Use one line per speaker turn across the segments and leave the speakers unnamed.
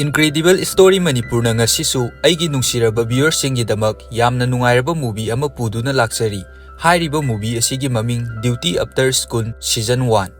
Incredible Story Manipur na ngasisu aigi nungsiraba viewersinggidamak yamna nungairaba movie ama puduna laksari. Hairiba movie asigi maming Duty After School Season 1.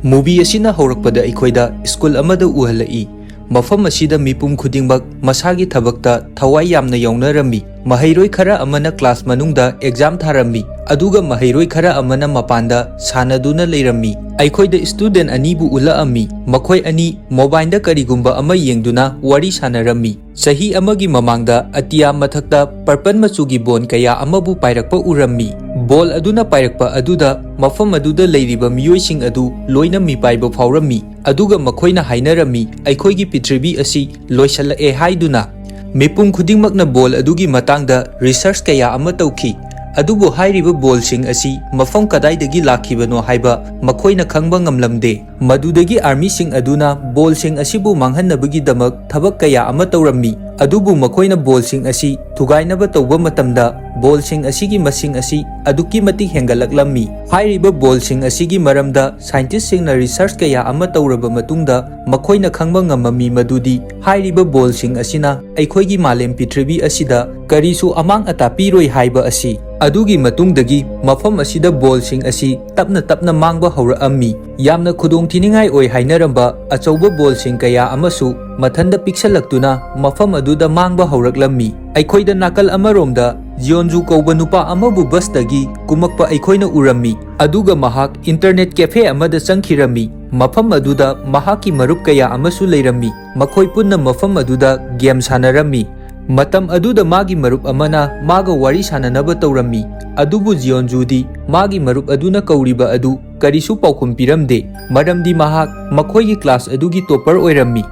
Movie asina haurakpada aikoida school amada uhalai. Mafam asida mipum khudingmak masagi thabakta thawai yamna yawnarami. Mahairoi khara amana class manungda exam tharami. Aduga mahairoi khara amana mapanda sanaduna leirami. Aikoida student anibu ulaami. Makhoi ani mobile da karigumba ama yengduna wari sanarami. Sahi amagi mamangda atiya mathakta purple machugi bon kaya amabu pairakpa urami. Ball aduna pairakpa aduda mafam aduda leiriba miyoising adu loina mipaiba faurami. Aduga makhoina hainarami aikoigi pitribi asi loisalae haiduna. Mipum khudingmakna ball adugi matangda research kaya ama tauki. Adubu hairiba ball sing asi mafam kadaidagi lakhibano haiba makhoina khangba ngamlamde. Madudagi army sing aduna ball sing asibu manghannabagi damak thabak kaya ama tawrami. Adubu makhoina ball sing asi thugainaba tawba matamda ball sing asigi masing asi aduki matik hengalaklammi. Hairiba ball sing asigi maramda scientist sing na research kaya ama tawraba matungda makhoina khangba ngamami madudi hairiba ball sing asina aikhoigi malem pitribi asida karisu amang atapiroi haiba asi. Adugi matungdagi mafam asida ball sing asi tapna mangba hauraammi. Yamna khudong thiningai oi hainaramba achauba ball sing kaya amasu mathanda piksalaktuna mafam aduda mangba hauraklammi. Aikhoida nakal amaromda Jung-hee kauba nupa amabu busdagi kumakpa aikhoina urami. Aduga mahak internet cafe amada changkhirami. Mafam aduda mahaki marup kaya amasu leirami. Makhoi punna mafam aduda game sanarami. Matam aduda magi marup amana maga wari sananaba tawrami. Adubu Jung-hee di magi marup aduna kauriba adu karisu paukhum piramde. Maramdi mahak makhoigi class adugi topper oirami.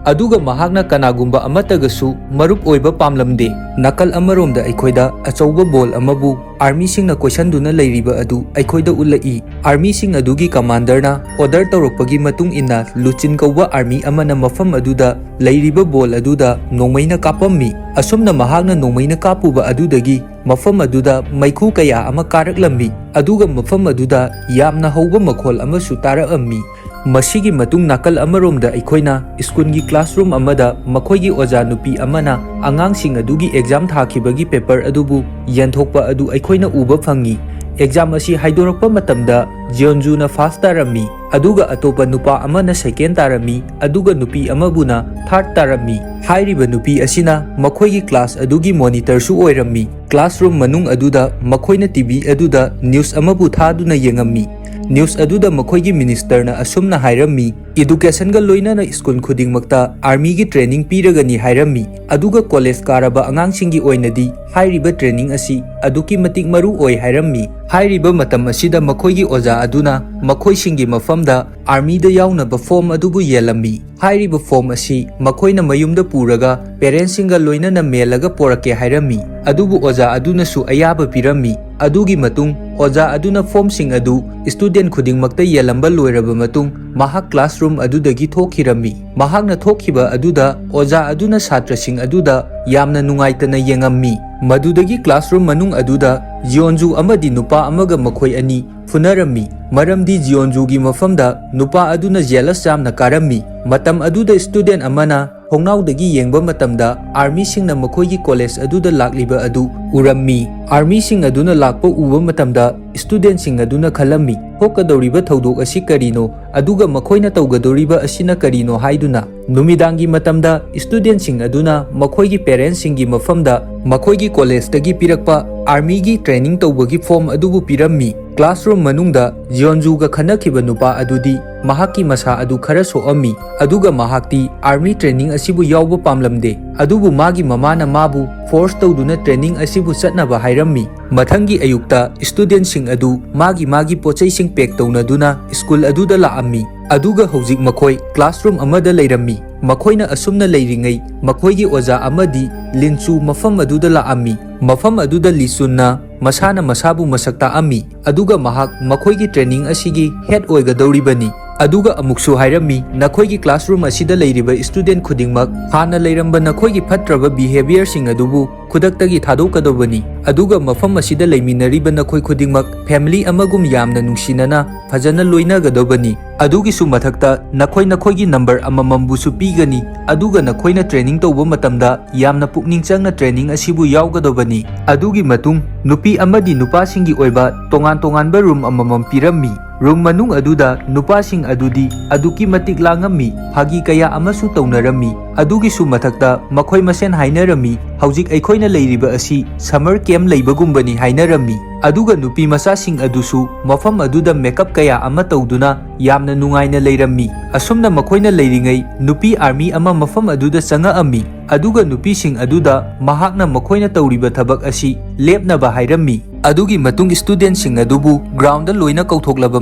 Aduga mahakna kanagumba amatagasu marup oiba pamlamde. Nakal amaromda aikhoida achauba ball amabu army sing na question duna leiriba adu aikhoida ulai. Army sing adugi commander na order tawrokpagi matung inna luchin kauba army amana mafam aduda leiriba ball aduda nongmaina kapammi. Asumna mahakna nongmaina kapuba adudagi mafam aduda maikhu kaya ama karaklammi. Aduga mafam aduda yamna hauba makhol amasu taraammi. Masigi matung nakal amaromda aikhoina schoolgi classroom amada makhoigi oja nupi amana angangsing adugi exam thakibagi paper adubu yanthokpa adu aikhoina uba phangi. Exam asi haidorakpa matamda Jung-hee na first tarami. Aduga atopa nupa amana second tarami. Aduga nupi amabuna third tarami. Hairiba nupi asina makhoigi class adugi monitor su oirami. Classroom manung aduda makhoina TV aduda news amabu thaduna yengammi. News aduda makhoigi minister na asumna hairami. Education ga loina na school khudingmakta army gi training piragani hairami. Aduga college karaba angangsinggi oinadi hairiba training asi aduki matik maru oi hairami. Hairiba matam asida makhoigi oja aduna makhoisingi mafamda army da yawnaba form adubu yelammi. Hairiba form asi makhoina mayumda puraga parents singa loina na melaga porake hairami. Adubu oja aduna su ayaba pirami. Adugi matung oja aduna form sing adu student khudingmakta yelamba loiraba matung mahak classroom adudagi thokhirami. Mahakna thokhiba aduda oja aduna satra sing aduda yamna nungaitana yengammi. Madudagi classroom manung aduda Jung-hee amadi nupa amaga makhoi ani funarami. Maramdi Jung-hee gi mafamda nupa aduna jealous jamna karami. Matam aduda student amana hongnawdagi yengba matamda army singna makhoigi college aduda lakliba adu urammi. Army sing aduna lakpa uba matamda student sing aduna khalammi. Hokadoriba thodok asi karino aduga makhoina tawgadoriba asina karino haiduna. Numidangi matamda student sing aduna makhoigi parents singi mafamda makhoigi college tagi pirakpa army gi training tawbagi form adubu pirammi. Classroom manungda Jung-hee ga khanakhiba nupa adudi mahaki masa adu khara soammi. Aduga mahakti army training asibu yawba pamlamde. Adubu magi mamana mabu force tawduna training asibu chatnaba hairammi. Mathangi ayukta student sing adu magi pochai sing pack tawnaduna school aduda laammi. Aduga hojik makhoi classroom amada leirammi. Makhoina asumna leiringai makhoigi oja amadi linchu mafam aduda laammi. Mafam aduda lisunna masana masabu masakta ammi. Aduga mahak makhoigi training asigi head oigadoribani. ꯑꯗꯨꯒ ꯑꯃꯨꯛꯁꯨ ꯍꯥꯏꯔꯝꯃꯤ ꯅꯈꯣꯏꯒꯤ classroom ꯑꯁꯤꯗ ꯂꯩꯔꯤꯕ student ꯈꯨꯗꯤꯡꯃꯛ ꯍꯥꯟꯅ ꯂꯩꯔꯝꯕ ꯅꯈꯣꯏꯒꯤ ꯐꯠꯇ꯭ꯔꯕ ꯕꯤꯍꯦꯕꯤꯌꯔꯁꯤꯡ ꯑꯗꯨꯕꯨ ꯈꯨꯗꯛꯇꯒꯤ ꯊꯥꯗꯣꯛꯀꯗꯧꯕꯅꯤ ꯑꯗꯨꯒ ꯃꯐꯝ ꯑꯁꯤꯗ ꯂꯩꯃꯤꯟꯅꯔꯤꯕ ꯅꯈꯣꯏ ꯈꯨꯗꯤꯡꯃꯛ ꯐꯦꯃꯤꯂꯤ ꯑꯃꯒꯨꯝ ꯌꯥꯝꯅ ꯅꯨꯡꯁꯤꯅꯅ ꯐꯖꯅ ꯂꯣꯏꯅꯒꯗꯧꯕꯅꯤ ꯑꯗꯨꯒꯤꯁꯨ ꯃꯊꯛꯇ ꯅꯈꯣꯏꯒꯤ ꯅꯝꯕꯔ ꯑꯃꯃꯝꯕꯨꯁꯨ ꯄꯤꯒꯅꯤ ꯑꯗꯨꯒ ꯅꯈꯣꯏꯅ ꯇ꯭ꯔꯦꯅꯤꯡ ꯇꯧꯕ ꯃꯇꯝꯗ ꯌꯥꯝꯅ ꯄꯨꯛꯅꯤꯡ ꯆꯪꯅ ꯇ꯭ꯔꯦꯅꯤꯡ ꯑꯁꯤꯕꯨ ꯌꯥꯎꯒꯗꯧꯕꯅꯤ ꯑꯗꯨꯒꯤ ꯃꯇꯨꯡ ꯅꯨꯄꯤ ꯑꯃꯗꯤ ꯅꯨꯄꯥꯁꯤꯡꯒꯤ ꯑꯣꯏꯕ ꯇꯣꯉꯥꯟꯕ ꯔꯨꯝ ꯑꯃꯃꯝ ꯄꯤꯔꯝꯃꯤ ꯔꯨꯝ ꯃꯅꯨꯡ ꯑꯗꯨꯗ ꯅꯨꯄꯥꯁꯤꯡ ꯑꯗꯨꯗꯤ ꯑꯗꯨꯛꯀꯤ ꯃꯇꯤꯛ ꯂꯥꯡꯉꯝꯃꯤ ꯐꯥꯒꯤ ꯀꯌꯥ ꯑꯃꯁꯨ ꯇꯧꯅꯔꯝꯃꯤ ꯑꯗꯨꯒꯤꯁꯨ ꯃꯊꯛꯇ ꯃꯈꯣꯏ ꯃꯁꯦꯟ ꯍꯥꯏꯅꯔꯝꯃꯤ ꯍꯧꯖꯤꯛ ꯑꯩꯈꯣꯏꯅ ꯂꯩꯔꯤꯕ ꯑꯁꯤ ꯁꯝꯃꯔ ꯀꯦꯝꯞ ꯂꯩꯕꯒꯨꯝꯕꯅꯤ ꯍꯥꯏꯅꯔꯝꯃꯤ ꯑꯗꯨꯒ ꯅꯨꯄꯤ ꯃꯆꯥꯁꯤꯡ ꯑꯗꯨꯁꯨ ꯃꯐꯝ ꯑꯗꯨꯗ ꯃꯦꯀꯞ ꯀꯌꯥ ꯑꯃ ꯇꯧꯗꯨꯅ ꯌꯥꯝꯅ ꯅꯨꯡꯉꯥꯏꯅ ꯂꯩꯔꯝꯃꯤ ꯑꯁꯨꯝꯅ ꯃꯈꯣꯏꯅ ꯂꯩꯔꯤꯉꯩ ꯅꯨꯄꯤ ꯑꯥꯔꯃꯤ ꯑꯃ ꯃꯐꯝ ꯑꯗꯨꯗ ꯆꯪꯉꯛꯑꯝꯃꯤ ꯑꯗꯨꯒ ꯅꯨꯄꯤꯁꯤꯡ ꯑꯗꯨꯗ ꯃꯍꯥꯛꯅ ꯃꯈꯣꯏꯅ ꯇꯧꯔꯤꯕ ꯊꯕꯛ ꯑꯁꯤ ꯂꯦꯞꯅꯕ ꯍꯥꯏꯔꯝꯃꯤ ꯑꯗꯨꯒꯤ ꯃꯇꯨꯡ ꯁ꯭ꯇꯨꯗꯦꯟꯠꯁꯤꯡ ꯑꯗꯨꯕꯨ ꯒ꯭ꯔꯥꯎꯟꯗ ꯂꯣꯏꯅ ꯀꯧꯊꯣꯛꯂꯕ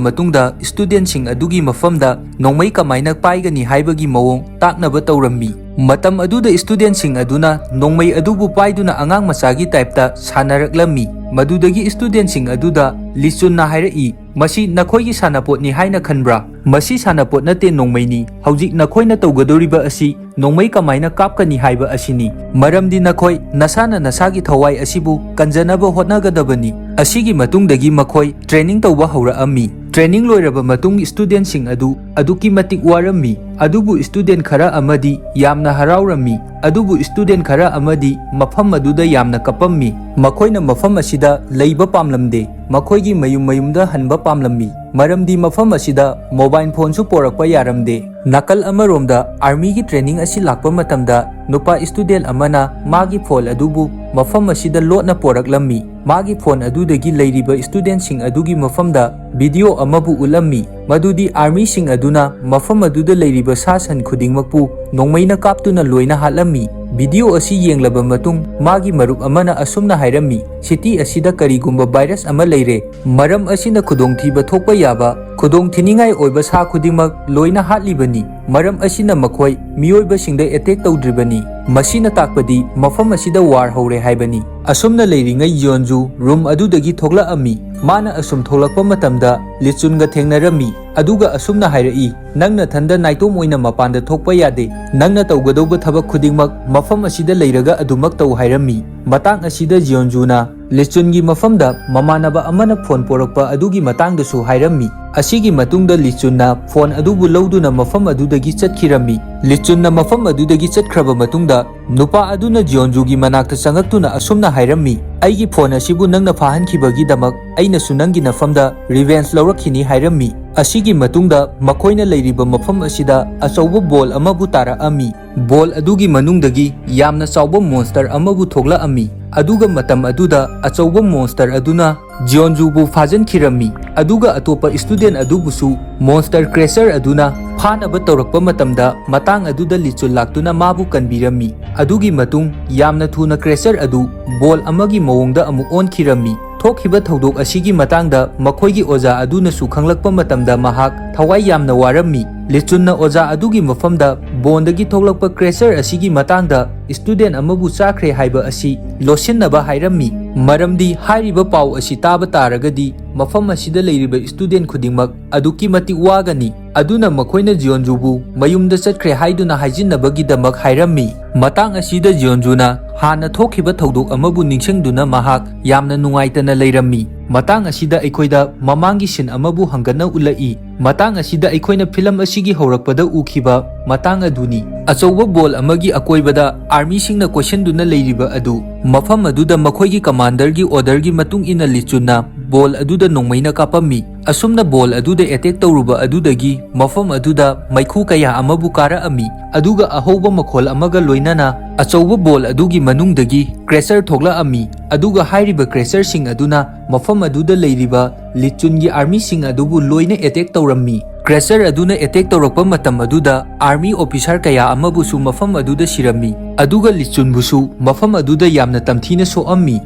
ꯃꯇꯨꯡꯗ ꯁ꯭ꯇꯨꯗꯦꯟꯠꯁꯤꯡ ꯑꯗꯨꯒꯤ ꯃꯐꯝꯗ ꯅꯣꯡꯃꯩ ꯀꯃꯥꯏꯅ ꯄꯥꯏꯒꯅꯤ ꯍꯥꯏꯕꯒꯤ ꯃꯑꯣꯡ ꯇꯥꯛꯅꯕ ꯇꯧꯔꯝꯃꯤ ꯃꯇꯝ ꯑꯗꯨꯗ ꯁ꯭ꯇꯨꯗꯦꯟꯠꯁꯤꯡ ꯑꯗꯨꯅ ꯅꯣꯡꯃꯩ ꯑꯗꯨꯕꯨ ꯄꯥꯏꯗꯨꯅ ꯑꯉꯥꯡ ꯃꯆꯥꯒꯤ ꯇꯥꯏꯞꯇ ꯁꯥꯟꯅꯔꯛꯂꯝꯃꯤ ꯃꯗꯨꯗꯒꯤ ꯁ꯭ꯇꯨꯗꯦꯟꯠꯁꯤꯡ ꯑꯗꯨꯗ ꯂꯤꯆꯨꯟꯅ ꯍꯥꯏꯔꯛꯏ ꯃꯁꯤ ꯅꯈꯣꯏꯒꯤ ꯁꯥꯟꯅꯄꯣꯠꯅꯤ ꯍꯥꯏꯅ ꯈꯟꯕ꯭ꯔꯥ ꯃꯁꯤ ꯁꯥꯟꯅꯄꯣꯠ ꯅꯠꯇꯦ ꯅꯣꯡꯃꯩꯅꯤ ꯍꯧꯖꯤꯛ ꯅꯈꯣꯏꯅ ꯇꯧꯒꯗꯧꯔꯤꯕ ꯑꯁꯤ ꯅꯣꯡꯃꯩ ꯀꯃꯥꯏꯅ ꯀꯥꯞꯀꯅꯤ ꯍꯥꯏꯕ ꯑꯁꯤꯅꯤ ꯃꯔꯝꯗꯤ ꯅꯈꯣꯏ ꯅꯁꯥꯅ ꯅꯁꯥꯒꯤ ꯊꯋꯥꯏ ꯑꯁꯤꯕꯨ ꯀꯟꯖꯅꯕ ꯍꯣꯠꯅꯒꯗꯕꯅꯤ ꯑꯁꯤꯒꯤ ꯃꯇꯨꯡꯗꯒꯤ ꯃꯈꯣꯏ ꯇ꯭ꯔꯦꯅꯤꯡ ꯇꯧꯕ ꯍꯧꯔꯛꯑꯝꯃꯤ ꯇ꯭ꯔꯦꯅꯤꯡ ꯂꯣꯏꯔꯕ ꯃꯇꯨꯡ ꯁ꯭ꯇꯨꯗꯦꯟꯠꯁꯤꯡ ꯑꯗꯨ ꯑꯗꯨꯛꯀꯤ ꯃꯇꯤꯛ ꯋꯥꯔꯝꯃꯤ ꯑꯗꯨꯕꯨ ꯁ꯭ꯇꯨꯗꯦꯟꯠ ꯈꯔ ꯑꯃꯗꯤ ꯌꯥꯝꯅ ꯍꯔꯥꯎꯔꯝꯃꯤ ꯑꯗꯨꯕꯨ ꯁ꯭ꯇꯨꯗꯦꯟꯠ ꯈꯔ ꯑꯃꯗꯤ ꯃꯐꯝ ꯑꯗꯨꯗ ꯌꯥꯝꯅ ꯀꯞꯄꯝꯃꯤ ꯃꯈꯣꯏꯅ ꯃꯐꯝ ꯑꯁꯤꯗ ꯂꯩꯕ ꯄꯥꯝꯂꯝꯗꯦ ꯃꯈꯣꯏꯒꯤ ꯃꯌꯨꯝꯗ ꯍꯟꯕ ꯄꯥꯝꯂꯝꯃꯤ ꯃꯔꯝꯗꯤ ꯃꯐꯝ ꯑꯁꯤꯗ ꯃꯣꯕꯥꯏꯜ ꯐꯣꯟꯁꯨ ꯄꯣꯔꯛꯄ ꯌꯥꯔꯝꯗꯦ ꯅꯥꯀꯜ ꯑꯃꯔꯣꯝꯗ ꯑꯥꯔꯃꯤꯒꯤ ꯇ꯭ꯔꯦꯅꯤꯡ ꯑꯁꯤ ꯂꯥꯛꯄ ꯃꯇꯝꯗ ꯅꯨꯄꯥ ꯁ꯭ꯇꯨꯗꯦꯟꯠ ꯑꯃꯅ ꯃꯥꯒꯤ ꯐꯣꯟ ꯑꯗꯨꯕꯨ ꯃꯐꯝ ꯑꯁꯤꯗ ꯂꯣꯠꯅ ꯄꯣꯔꯛꯂꯝꯃꯤ ꯃꯥꯒꯤ ꯐꯣꯟ ꯑꯗꯨꯗꯒꯤ ꯂꯩꯔꯤꯕ ꯁ꯭ꯇꯨꯗꯦꯟꯠꯁꯤꯡ ꯑꯗꯨꯒꯤ ꯃꯐꯝꯗ ꯚꯤꯗꯤꯑꯣ ꯑꯃꯕꯨ ꯎꯠꯂꯝꯃꯤ ꯃꯗꯨꯗꯤ ꯑꯥꯔꯃꯤꯁꯤꯡ ꯑꯗꯨꯅ ꯃꯐꯝ ꯑꯗꯨꯗ ꯂꯩꯔꯤꯕ ꯁꯥ ꯁꯟ ꯈꯨꯗꯤꯡꯃꯛꯄꯨ ꯅꯣꯡꯃꯩꯅ ꯀꯥꯞꯇꯨꯅ ꯂꯣꯏꯅ ꯍꯥꯠꯂꯝꯃꯤ ꯚꯤꯗꯤꯑꯣ ꯑꯁꯤ ꯌꯦꯡꯂꯕ ꯃꯇꯨꯡ ꯃꯥꯒꯤ ꯃꯔꯨꯞ ꯑꯃꯅ ꯑꯁꯨꯝꯅ ꯍꯥꯏꯔꯝꯃꯤ ꯁꯤꯇꯤ ꯑꯁꯤꯗ ꯀꯔꯤꯒꯨꯝꯕ ꯚꯥꯏꯔꯁ ꯑꯃ ꯂꯩꯔꯦ ꯃꯔꯝ ꯑꯁꯤꯅ ꯈꯨꯗꯣꯡꯊꯤꯕ ꯊꯣꯛꯄ ꯌꯥꯕ ꯈꯨꯗꯣꯡꯊꯤꯅꯤꯡꯉꯥꯏ ꯑꯣꯏꯕ ꯁꯥ ꯈꯨꯗꯤꯡꯃꯛ ꯂꯣꯏꯅ ꯍꯥꯠꯂꯤꯕꯅꯤ ꯃꯔꯝ ꯑꯁꯤꯅ ꯃꯈꯣꯏ ꯃꯤꯑꯣꯏꯕꯁꯤꯡꯗ ꯑꯦꯇꯦꯛ ꯇꯧꯗ꯭ꯔꯤꯕꯅꯤ ꯃꯁꯤꯅ ꯇꯥꯛꯄꯗꯤ ꯃꯐꯝ ꯑꯁꯤꯗ ꯋꯥꯔ ꯍꯧꯔꯦ ꯍꯥꯏꯕꯅꯤ ꯑꯁꯨꯝꯅ ꯂꯩꯔꯤꯉꯩ ꯌꯣꯟꯖꯨ ꯔꯨꯝ ꯑꯗꯨꯗꯒꯤ ꯊꯣꯛꯂꯛꯑꯝꯃꯤ ꯃꯥꯅ ꯑꯁꯨꯝ ꯊꯣꯛꯂꯛꯄ ꯃꯇꯝꯗ ꯂꯤꯆꯨꯟꯒ ꯊꯦꯡꯅꯔꯝꯃꯤ ꯑꯗꯨꯒ ꯑꯁꯨꯝꯅ ꯍꯥꯏꯔꯛꯏ ꯅꯪꯅ ꯊꯟꯗ ꯅꯥꯏꯇꯣꯝ ꯑꯣꯏꯅ ꯃꯄꯥꯟꯗ ꯊꯣꯛꯄ ꯌꯥꯗꯦ ꯅꯪꯅ ꯇꯧꯒꯗꯧꯕ ꯊꯕꯛ ꯈꯨꯗꯤꯡꯃꯛ ꯃꯐꯝ ꯑꯁꯤꯗ ꯂꯩꯔꯒ ꯑꯗꯨꯃꯛ ꯇꯧ ꯍꯥꯏꯔꯝꯃꯤ ꯃꯇꯥꯡ ꯑꯁꯤꯗ ꯖꯤꯌꯣꯟꯖꯨꯅ ꯂꯤꯆꯨꯟꯒꯤ ꯃꯐꯝꯗ ꯃꯃꯥꯟꯅꯕ ꯑꯃꯅ ꯐꯣꯟ ꯄꯣꯔꯛꯄ ꯑꯗꯨꯒꯤ ꯃꯇꯥꯡꯗꯁꯨ ꯍꯥꯏꯔꯝꯃꯤ ꯑꯁꯤꯒꯤ ꯃꯇꯨꯡꯗ ꯂꯤꯆꯨꯟꯅ ꯐꯣꯟ ꯑꯗꯨꯕꯨ ꯂꯧꯗꯨꯅ ꯃꯐꯝ ꯑꯗꯨꯗꯒꯤ ꯆꯠꯈꯤꯔꯝꯃꯤ ꯂꯤꯆꯨꯟꯅ ꯃꯐꯝ ꯑꯗꯨꯗꯒꯤ ꯆꯠꯈ꯭ꯔꯕ ꯃꯇꯨꯡꯗ ꯅꯨꯄꯥ ꯑꯗꯨꯅ ꯖꯤꯌꯣꯟꯖꯨꯒꯤ ꯃꯅꯥꯛꯇ ꯆꯪꯉꯛꯇꯨꯅ ꯑꯁꯨꯝꯅ ꯍꯥꯏꯔꯝꯃꯤ ꯑꯩꯒꯤ ꯐꯣꯟ ꯑꯁꯤꯕꯨ ꯅꯪꯅ ꯐꯥꯍꯟꯈꯤꯕꯒꯤꯗꯃꯛ ꯑꯩꯅꯁꯨ ꯅꯪꯒꯤ ꯅꯐꯝꯗ ꯔꯤꯚꯦꯟꯖ ꯂꯧꯔꯛꯈꯤꯅꯤ ꯍꯥꯏꯔꯝꯃꯤ ꯑꯁꯤꯒꯤ ꯃꯇꯨꯡꯗ ꯃꯈꯣꯏꯅ ꯂꯩꯔꯤꯕ ꯃꯐꯝ ꯑꯁꯤꯗ ꯑꯆꯧꯕ ꯕꯣꯜ ꯑꯃꯕꯨ ꯇꯥꯔꯛꯑꯝꯃꯤ ꯕꯣꯜ ꯑꯗꯨꯒꯤ ꯃꯅꯨꯡꯗꯒꯤ ꯌꯥꯝꯅ ꯆꯥꯎꯕ ꯃꯣꯟꯁꯇꯔ ꯑꯃꯕꯨ ꯊꯣꯛꯂꯛꯑꯝꯃꯤ ꯑꯗꯨꯒ ꯃꯇꯝ ꯑꯗꯨꯗ ꯑꯆꯧꯕ ꯃꯣꯟꯁꯇꯔ ꯑꯗꯨꯅ ꯖꯤꯌꯣꯟꯖꯨꯕꯨ ꯐꯥꯖꯤꯟꯈꯤꯔꯝꯃꯤ ꯑꯗꯨꯒ ꯑꯇꯣꯞꯄ ꯁ꯭ꯇꯨꯗꯦꯟꯠ ꯑꯗꯨꯕꯨꯁꯨ ꯃꯣꯟꯁꯇꯔ ꯀ꯭ꯔꯦꯁꯔ ꯑꯗꯨꯅ ꯐꯥꯅꯕ ꯇꯧꯔꯛꯄ ꯃꯇꯝꯗ ꯃꯇꯥꯡ ꯑꯗꯨꯗ ꯂꯤꯆꯨꯟ ꯂꯥꯛꯇꯨꯅ ꯃꯥꯕꯨ ꯀꯟꯕꯤꯔꯝꯃꯤ ꯑꯗꯨꯒꯤ ꯃꯇꯨꯡ ꯌꯥꯝꯅ ꯊꯨꯅ ꯀ꯭ꯔꯦꯁꯔ ꯑꯗꯨ ꯕꯣꯜ ꯑꯃꯒꯤ ꯃꯑꯣꯡꯗ ꯑꯃꯨꯛ ꯑꯣꯟꯈꯤꯔꯝꯃꯤ ꯊꯣꯛꯈꯤꯕ ꯊꯧꯗꯣꯛ ꯑꯁꯤꯒꯤ ꯃꯇꯥꯡꯗ ꯃꯈꯣꯏꯒꯤ ꯑꯣꯖꯥ ꯑꯗꯨꯅꯁꯨ ꯈꯪꯂꯛꯄ ꯃꯇꯝꯗ ꯃꯍꯥꯛ ꯊꯋꯥꯏ ꯌꯥꯝꯅ ꯋꯥꯔꯝꯃꯤ ꯂꯤꯆꯨꯟꯅ ꯑꯣꯖꯥ ꯑꯗꯨꯒꯤ ꯃꯐꯝꯗ ꯕꯣꯟꯗꯒꯤ ꯊꯣꯛꯂꯛꯄ ꯀ꯭ꯔꯦꯁꯔ ꯑꯁꯤꯒꯤ ꯃꯇꯥꯡꯗ ꯁ꯭ꯇꯨꯗꯦꯟꯠ ꯑꯃꯕꯨ ꯆꯥꯈ꯭ꯔꯦ ꯍꯥꯏꯕ ꯑꯁꯤ ꯂꯣꯠꯁꯤꯟꯅꯕ ꯍꯥꯏꯔꯝꯃꯤ ꯃꯔꯝꯗꯤ ꯍꯥꯏꯔꯤꯕ ꯄꯥꯎ ꯑꯁꯤ ꯇꯥꯕ ꯇꯥꯔꯒꯗꯤ ꯃꯐꯝ ꯑꯁꯤꯗ ꯂꯩꯔꯤꯕ ꯁ꯭ꯇꯨꯗꯦꯟꯠ ꯈꯨꯗꯤꯡꯃꯛ ꯑꯗꯨꯛꯀꯤ ꯃꯇꯤꯛ ꯋꯥꯒꯅꯤ ꯑꯗꯨꯅ ꯃꯈꯣꯏꯅ ꯖꯤꯌꯣꯟꯖꯨꯕꯨ ꯃꯌꯨꯝꯗ ꯆꯠꯈ꯭ꯔꯦ ꯍꯥꯏꯗꯨꯅ ꯍꯥꯏꯖꯤꯟꯅꯕꯒꯤꯗꯃꯛ ꯍꯥꯏꯔꯝꯃꯤ ꯃꯇꯥꯡ ꯑꯁꯤꯗ ꯖꯤꯌꯣꯟꯖꯨꯅ ꯍꯥꯟꯅ ꯊꯣꯛꯈꯤꯕ ꯊꯧꯗꯣꯛ ꯑꯃꯕꯨ ꯅꯤꯡꯁꯤꯡꯗꯨꯅ ꯃꯍꯥꯛ ꯌꯥꯝꯅ ꯅꯨꯡꯉꯥꯏꯇꯅ ꯂꯩꯔꯝꯃꯤ ꯃꯇꯥꯡ ꯑꯁꯤꯗ ꯑꯩꯈꯣꯏꯗ ꯃꯃꯥꯡꯒꯤ ꯁꯤꯟ ꯑꯃꯕꯨ ꯍꯪꯒꯠꯅ ꯎꯠꯂꯛꯏ ꯃꯇꯥꯡ ꯑꯁꯤꯗ ꯑꯩꯈꯣꯏꯅ ꯐꯤꯂꯝ ꯑꯁꯤꯒꯤ ꯍꯧꯔꯛꯄꯗ ꯎꯈꯤꯕ ꯃꯇꯥꯡ ꯑꯗꯨꯅꯤ ꯑꯆꯧꯕ ꯕꯣꯜ ꯑꯃꯒꯤ ꯑꯀꯣꯏꯕꯗ ꯑꯥꯔꯃꯤꯁꯤꯡꯅ ꯀꯣꯏꯁꯤꯟꯗꯨꯅ ꯂꯩꯔꯤꯕ ꯑꯗꯨ ꯃꯐꯝ ꯑꯗꯨꯗ ꯃꯈꯣꯏꯒꯤ ꯀꯃꯥꯟꯗꯔꯒꯤ ꯑꯣꯔꯗꯔꯒꯤ ꯃꯇꯨꯡ ꯏꯟꯅ ꯂꯤꯆꯨꯟꯅ ꯕꯣꯜ ꯑꯗꯨꯗ ꯅꯣꯡꯃꯩꯅ ꯀꯥꯞꯄꯝꯃꯤ ꯑꯁꯨꯝꯅ ꯕꯣꯜ ꯑꯗꯨꯗ ꯑꯦꯇꯦꯛ ꯇꯧꯔꯨꯕ ꯑꯗꯨꯗꯒꯤ ꯃꯐꯝ ꯑꯗꯨꯗ ꯃꯩꯈꯨ ꯀꯌꯥ ꯑꯃꯕꯨ ꯀꯥꯔꯛꯑꯝꯃꯤ ꯑꯗꯨꯒ ꯑꯍꯧꯕ ꯃꯈꯣꯜ ꯑꯃꯒ ꯂꯣꯏꯅꯅ ꯑꯆꯧꯕ ꯕꯣꯜ ꯑꯗꯨꯒꯤ ꯃꯅꯨꯡꯗꯒꯤ ꯀ꯭ꯔꯦꯁꯔ ꯊꯣꯛꯂꯛꯑꯝꯃꯤ ꯑꯗꯨꯒ ꯍꯥꯏꯔꯤꯕ ꯀ꯭ꯔꯦꯁꯔꯁꯤꯡ ꯑꯗꯨꯅ ꯃꯐꯝ ꯑꯗꯨꯗ ꯂꯩꯔꯤꯕ ꯂꯤꯆꯨꯟꯒꯤ ꯑꯥꯔꯃꯤꯁꯤꯡ ꯑꯗꯨꯕꯨ ꯂꯣꯏꯅ ꯑꯦꯇꯦꯛ ꯇꯧꯔꯝꯃꯤ ꯀ꯭ꯔꯦꯁꯔ ꯑꯗꯨꯅ ꯑꯦꯇꯦꯛ ꯇꯧꯔꯛꯄ ꯃꯇꯝ ꯑꯗꯨꯗ ꯑꯥꯔꯃꯤ ꯑꯣꯐꯤꯁꯥꯔ ꯀꯌꯥ ꯑꯃꯕꯨꯁꯨ ꯃꯐꯝ ꯑꯗꯨꯗ ꯁꯤꯔꯝꯃꯤ ꯑꯗꯨꯒ ꯂꯤꯆꯨꯟꯕꯨꯁꯨ ꯃꯐꯝ ꯑꯗꯨꯗ ꯌꯥꯝꯅ ꯇꯝꯊꯤꯅ ꯁꯣꯛꯑꯝꯃꯤ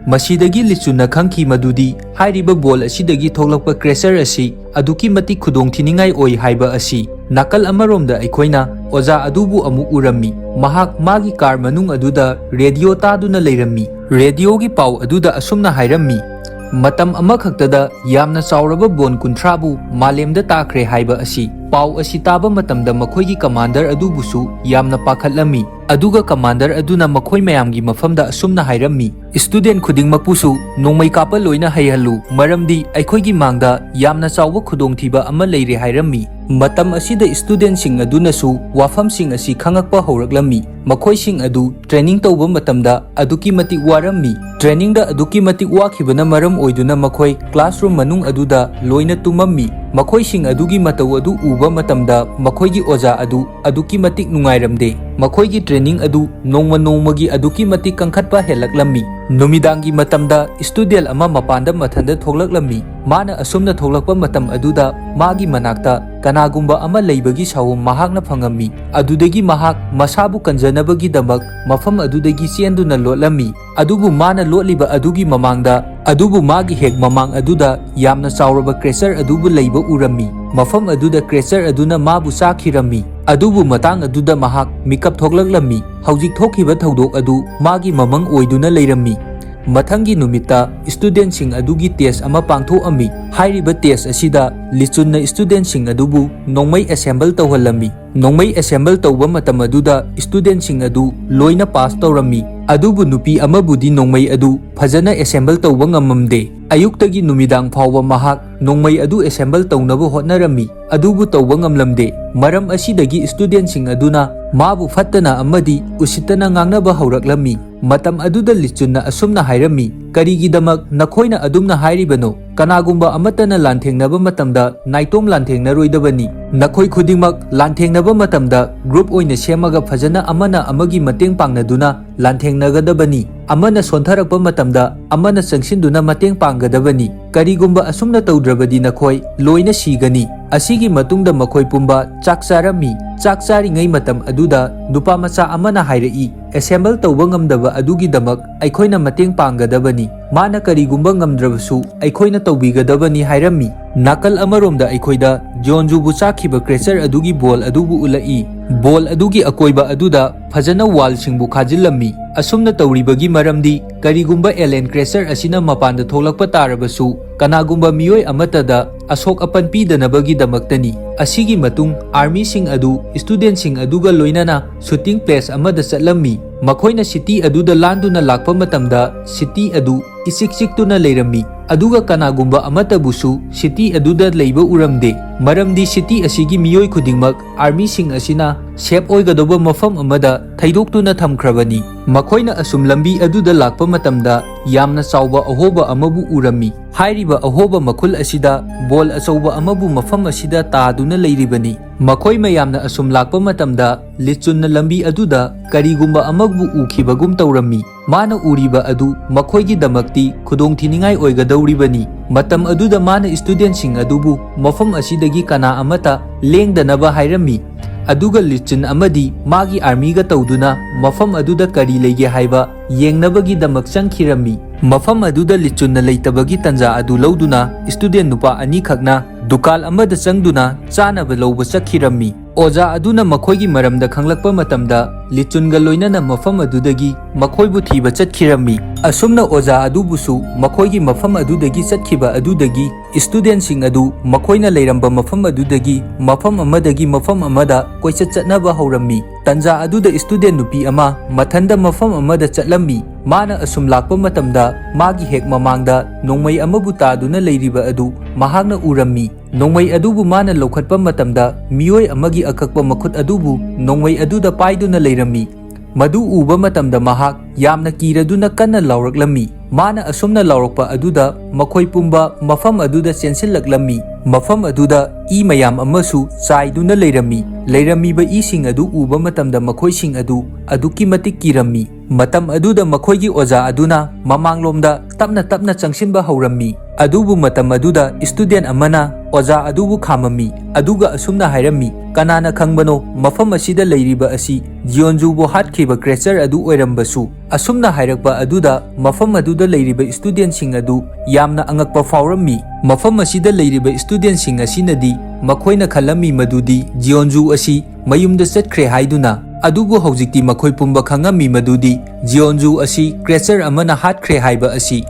ꯃꯁꯤꯗꯒꯤ ꯂꯤꯆꯨꯟꯅ ꯈꯪꯈꯤ ꯃꯗꯨꯗꯤ ꯍꯥꯏꯔꯤꯕ ꯕꯣꯜ ꯑꯁꯤꯗꯒꯤ ꯊꯣꯛꯂꯛꯄ ꯀ꯭ꯔꯦꯁꯔ ꯑꯁꯤ ꯑꯗꯨꯛꯀꯤ ꯃꯇꯤꯛ ꯈꯨꯗꯣꯡꯊꯤꯅꯤꯡꯉꯥꯏ ꯑꯣꯏ ꯍꯥꯏꯕ ꯑꯁꯤ ꯅꯥꯀꯜ ꯑꯃꯔꯣꯝꯗ ꯑꯩꯈꯣꯏꯅ ꯑꯣꯖꯥ ꯑꯗꯨꯕꯨ ꯑꯃꯨꯛ ꯎꯔꯝꯃꯤ ꯃꯍꯥꯛ ꯃꯥꯒꯤ ꯀꯥꯔ ꯃꯅꯨꯡ ꯑꯗꯨꯗ ꯔꯦꯗꯤꯑꯣ ꯇꯥꯗꯨꯅ ꯂꯩꯔꯝꯃꯤ ꯔꯦꯗꯤꯑꯣꯒꯤ ꯄꯥꯎ ꯑꯗꯨꯗ ꯑꯁꯨꯝꯅ ꯍꯥꯏꯔꯝꯃꯤ Matam amakhaktada yamna chauraba bon 30 bu malemda takre haiba asi pau asi taba matamda makhoigi commander adubusu yamna pakhatlami aduga commander aduna makhoi mayamgi mafamda asumna hairammi student khudingmakpusu nongmai kapa loina haihallu maramdi aikhoigi mangda yamna chawba khudongthiba ama leire hairammi matam asida student sing aduna su wafam sing asi khangakpa hauraklammi makhoi sing adu training tawba matamda aduki mati warammi training da aduki mati wakhibana maram oiduna makhoi classroom manung aduda loina tumammi makhoi sing adugi mataw adu uba matamda makhoigi oja adu aduki matik nungairamde makhoigi training adu nongmagi aduki matik kangkhatpa helaklammi numidangi matamda student ama mapanda mathanda thoglaklammi mana asumna thoglakpa matam aduda magi manakta kanagumba ama leibagi sawum mahakna phangammi adudagi mahak masabu kanjanabagi damak mafam adudagi sienduna lotlammi adubu mana lotliba adugi mamangda adubu magi hek mamang aduda yamna chauraba crasher adubu leiba urammi mafam aduda crasher aduna mabu sakhirammi adubu matang aduda mahak mikap thoglaklammi haujik thokhiba thodok adu magi mamang oiduna leirammi mathangi numita student sing adugi test ama pangthoami hairiba test asida lichunna student sing adubu nongmai assemble tawhalami nongmai assemble tawba matam aduda student sing adu loina pass tawrami adubu nupi amabudi nongmai adu phajana assemble tawba ngamamde ayuktagi numidang phawba mahak nongmai adu assemble tawnaba hotnarami adubu tawba ngamlamde maram asidagi student sing aduna mabu fattana amadi usitana ngangnaba hauraklammi matam aduda lichunna asumna hairami karigidamak nakhoina adumna hairibano kanagumba amatana lanthengnaba matamda naitom lanthengnaroi nakhoi khudingmak lanthengnaba matamda group oina semaga phajana amana amagi mateng pangnaduna lanthengnagadaबनी amana sontharakpa matamda amana changsinduna mateng panggadabani karigumba asumna tawdrabadi nakhoi loina sigani asigi matungda makhoi pumba chakcharami chakchari ngai matam aduda nupa macha amana hairai assemble tawba ngamdaba adugi damak aikhoina mateng panggadabani mana karigumba ngamdrabasu aikhoina tawbigadabani hairami nakal amaromda aikhoida jonju bu chakhiba crasher adugi ball adubu ulai ball adugi akoiba aduda phajana wall singbu khajillammi asumna tawribagi maramdi karigumba alien crasher asina mapanda tholakpa tarabasu kanagumba miyoi amatada asok apan pidanabagi damaktani asigi matung army sing adu student sing aduga loinana shooting place amada chatlammi makhoina city aduda landuna lakpa matamda city adu isik-siktuna leirammi aduga kanagumba amatabusu city aduda leiba uramde maramdi city asigi miyoi khudingmak army sing asina shape oigadoba mafam amada thaidoktuna thamkhrabani makhoina asum lambi aduda lakpa matamda yamna chawba ahoba amabu urammi hairiba ahoba makhul asida bol achauba amabu mafam asida taaduna leiribani makhoi mayamna asum lakpa matamda lichunna lambi aduda karigumba amagbu ukhibagum tawrammi mana uriba adu makhoigi damakti khudong thiningai oigadawribani matam aduda mana student sing adubu mafam asidagi kana amata lengdanaba hairammi aduga lichun amadi magi army ga tawduna mafam aduda kari lege haiba yengnabagi damak changkhirammi mafam aduda lichunna leitabagi tanja adu lawduna student nupa ani khakna dukal amada changduna chanaba lawba chakhirammi oja aduna makhoigi maramda khanglakpa matamda lichunga loinana mafam adudagi makhoibu thiba chatkirammi asumna oja adubusu makhoigi mafam adudagi chatkhiba adudagi student sing adu makhoina leiramba mafam adudagi mafam amadagi mafam amada koichat chatnaba haurammi tanja aduda student nupi ama mathanda mafam amada chatlammi mana asum lakpa matamda magi hek mamangda nongmai amabu taduna leiriba adu mahakna urammi nongmai adubu mana lokhatpa matamda miyoi amagi akakpa makhut adubu nongmai aduda paiduna leirammi madu uba matamda mahak yamna kiraduna kanna lauraklammi mana asumna laurakpa aduda makhoi pumba mafam aduda chensilaklammi mafam aduda i mayam amasu chaiduna leirammi ba ising adu uba matamda makhoi sing adu aduki matik kirammi matam aduda makhoigi oja aduna mamanglomda tapna changsinba haurammi adubu matam aduda student amana oja adubu khamammi aduga asumna hairammi kanana khangbano mafam asida leiriba asi jionjubo hatkhiba crasher adu oirambasu asumna hairakpa aduda mafam aduda leiriba student sing adu yamna angakpa faurammi mafam asida leiriba student sing asinadi makhoina khalami madudi jionju asi mayumda chatkre haiduna ꯑꯗꯨꯕꯨ ꯍꯧꯖꯤꯛꯇꯤ ꯃꯈꯣꯏ ꯄꯨꯝꯕ ꯈꯪꯉꯝꯃꯤ ꯃꯗꯨꯗꯤ ꯖꯤꯌꯣꯟꯖꯨ ꯑꯁꯤ creature ꯑꯃꯅ ꯍꯥꯠꯈ꯭ꯔꯦ ꯍꯥꯏꯕ ꯑꯁꯤ꯫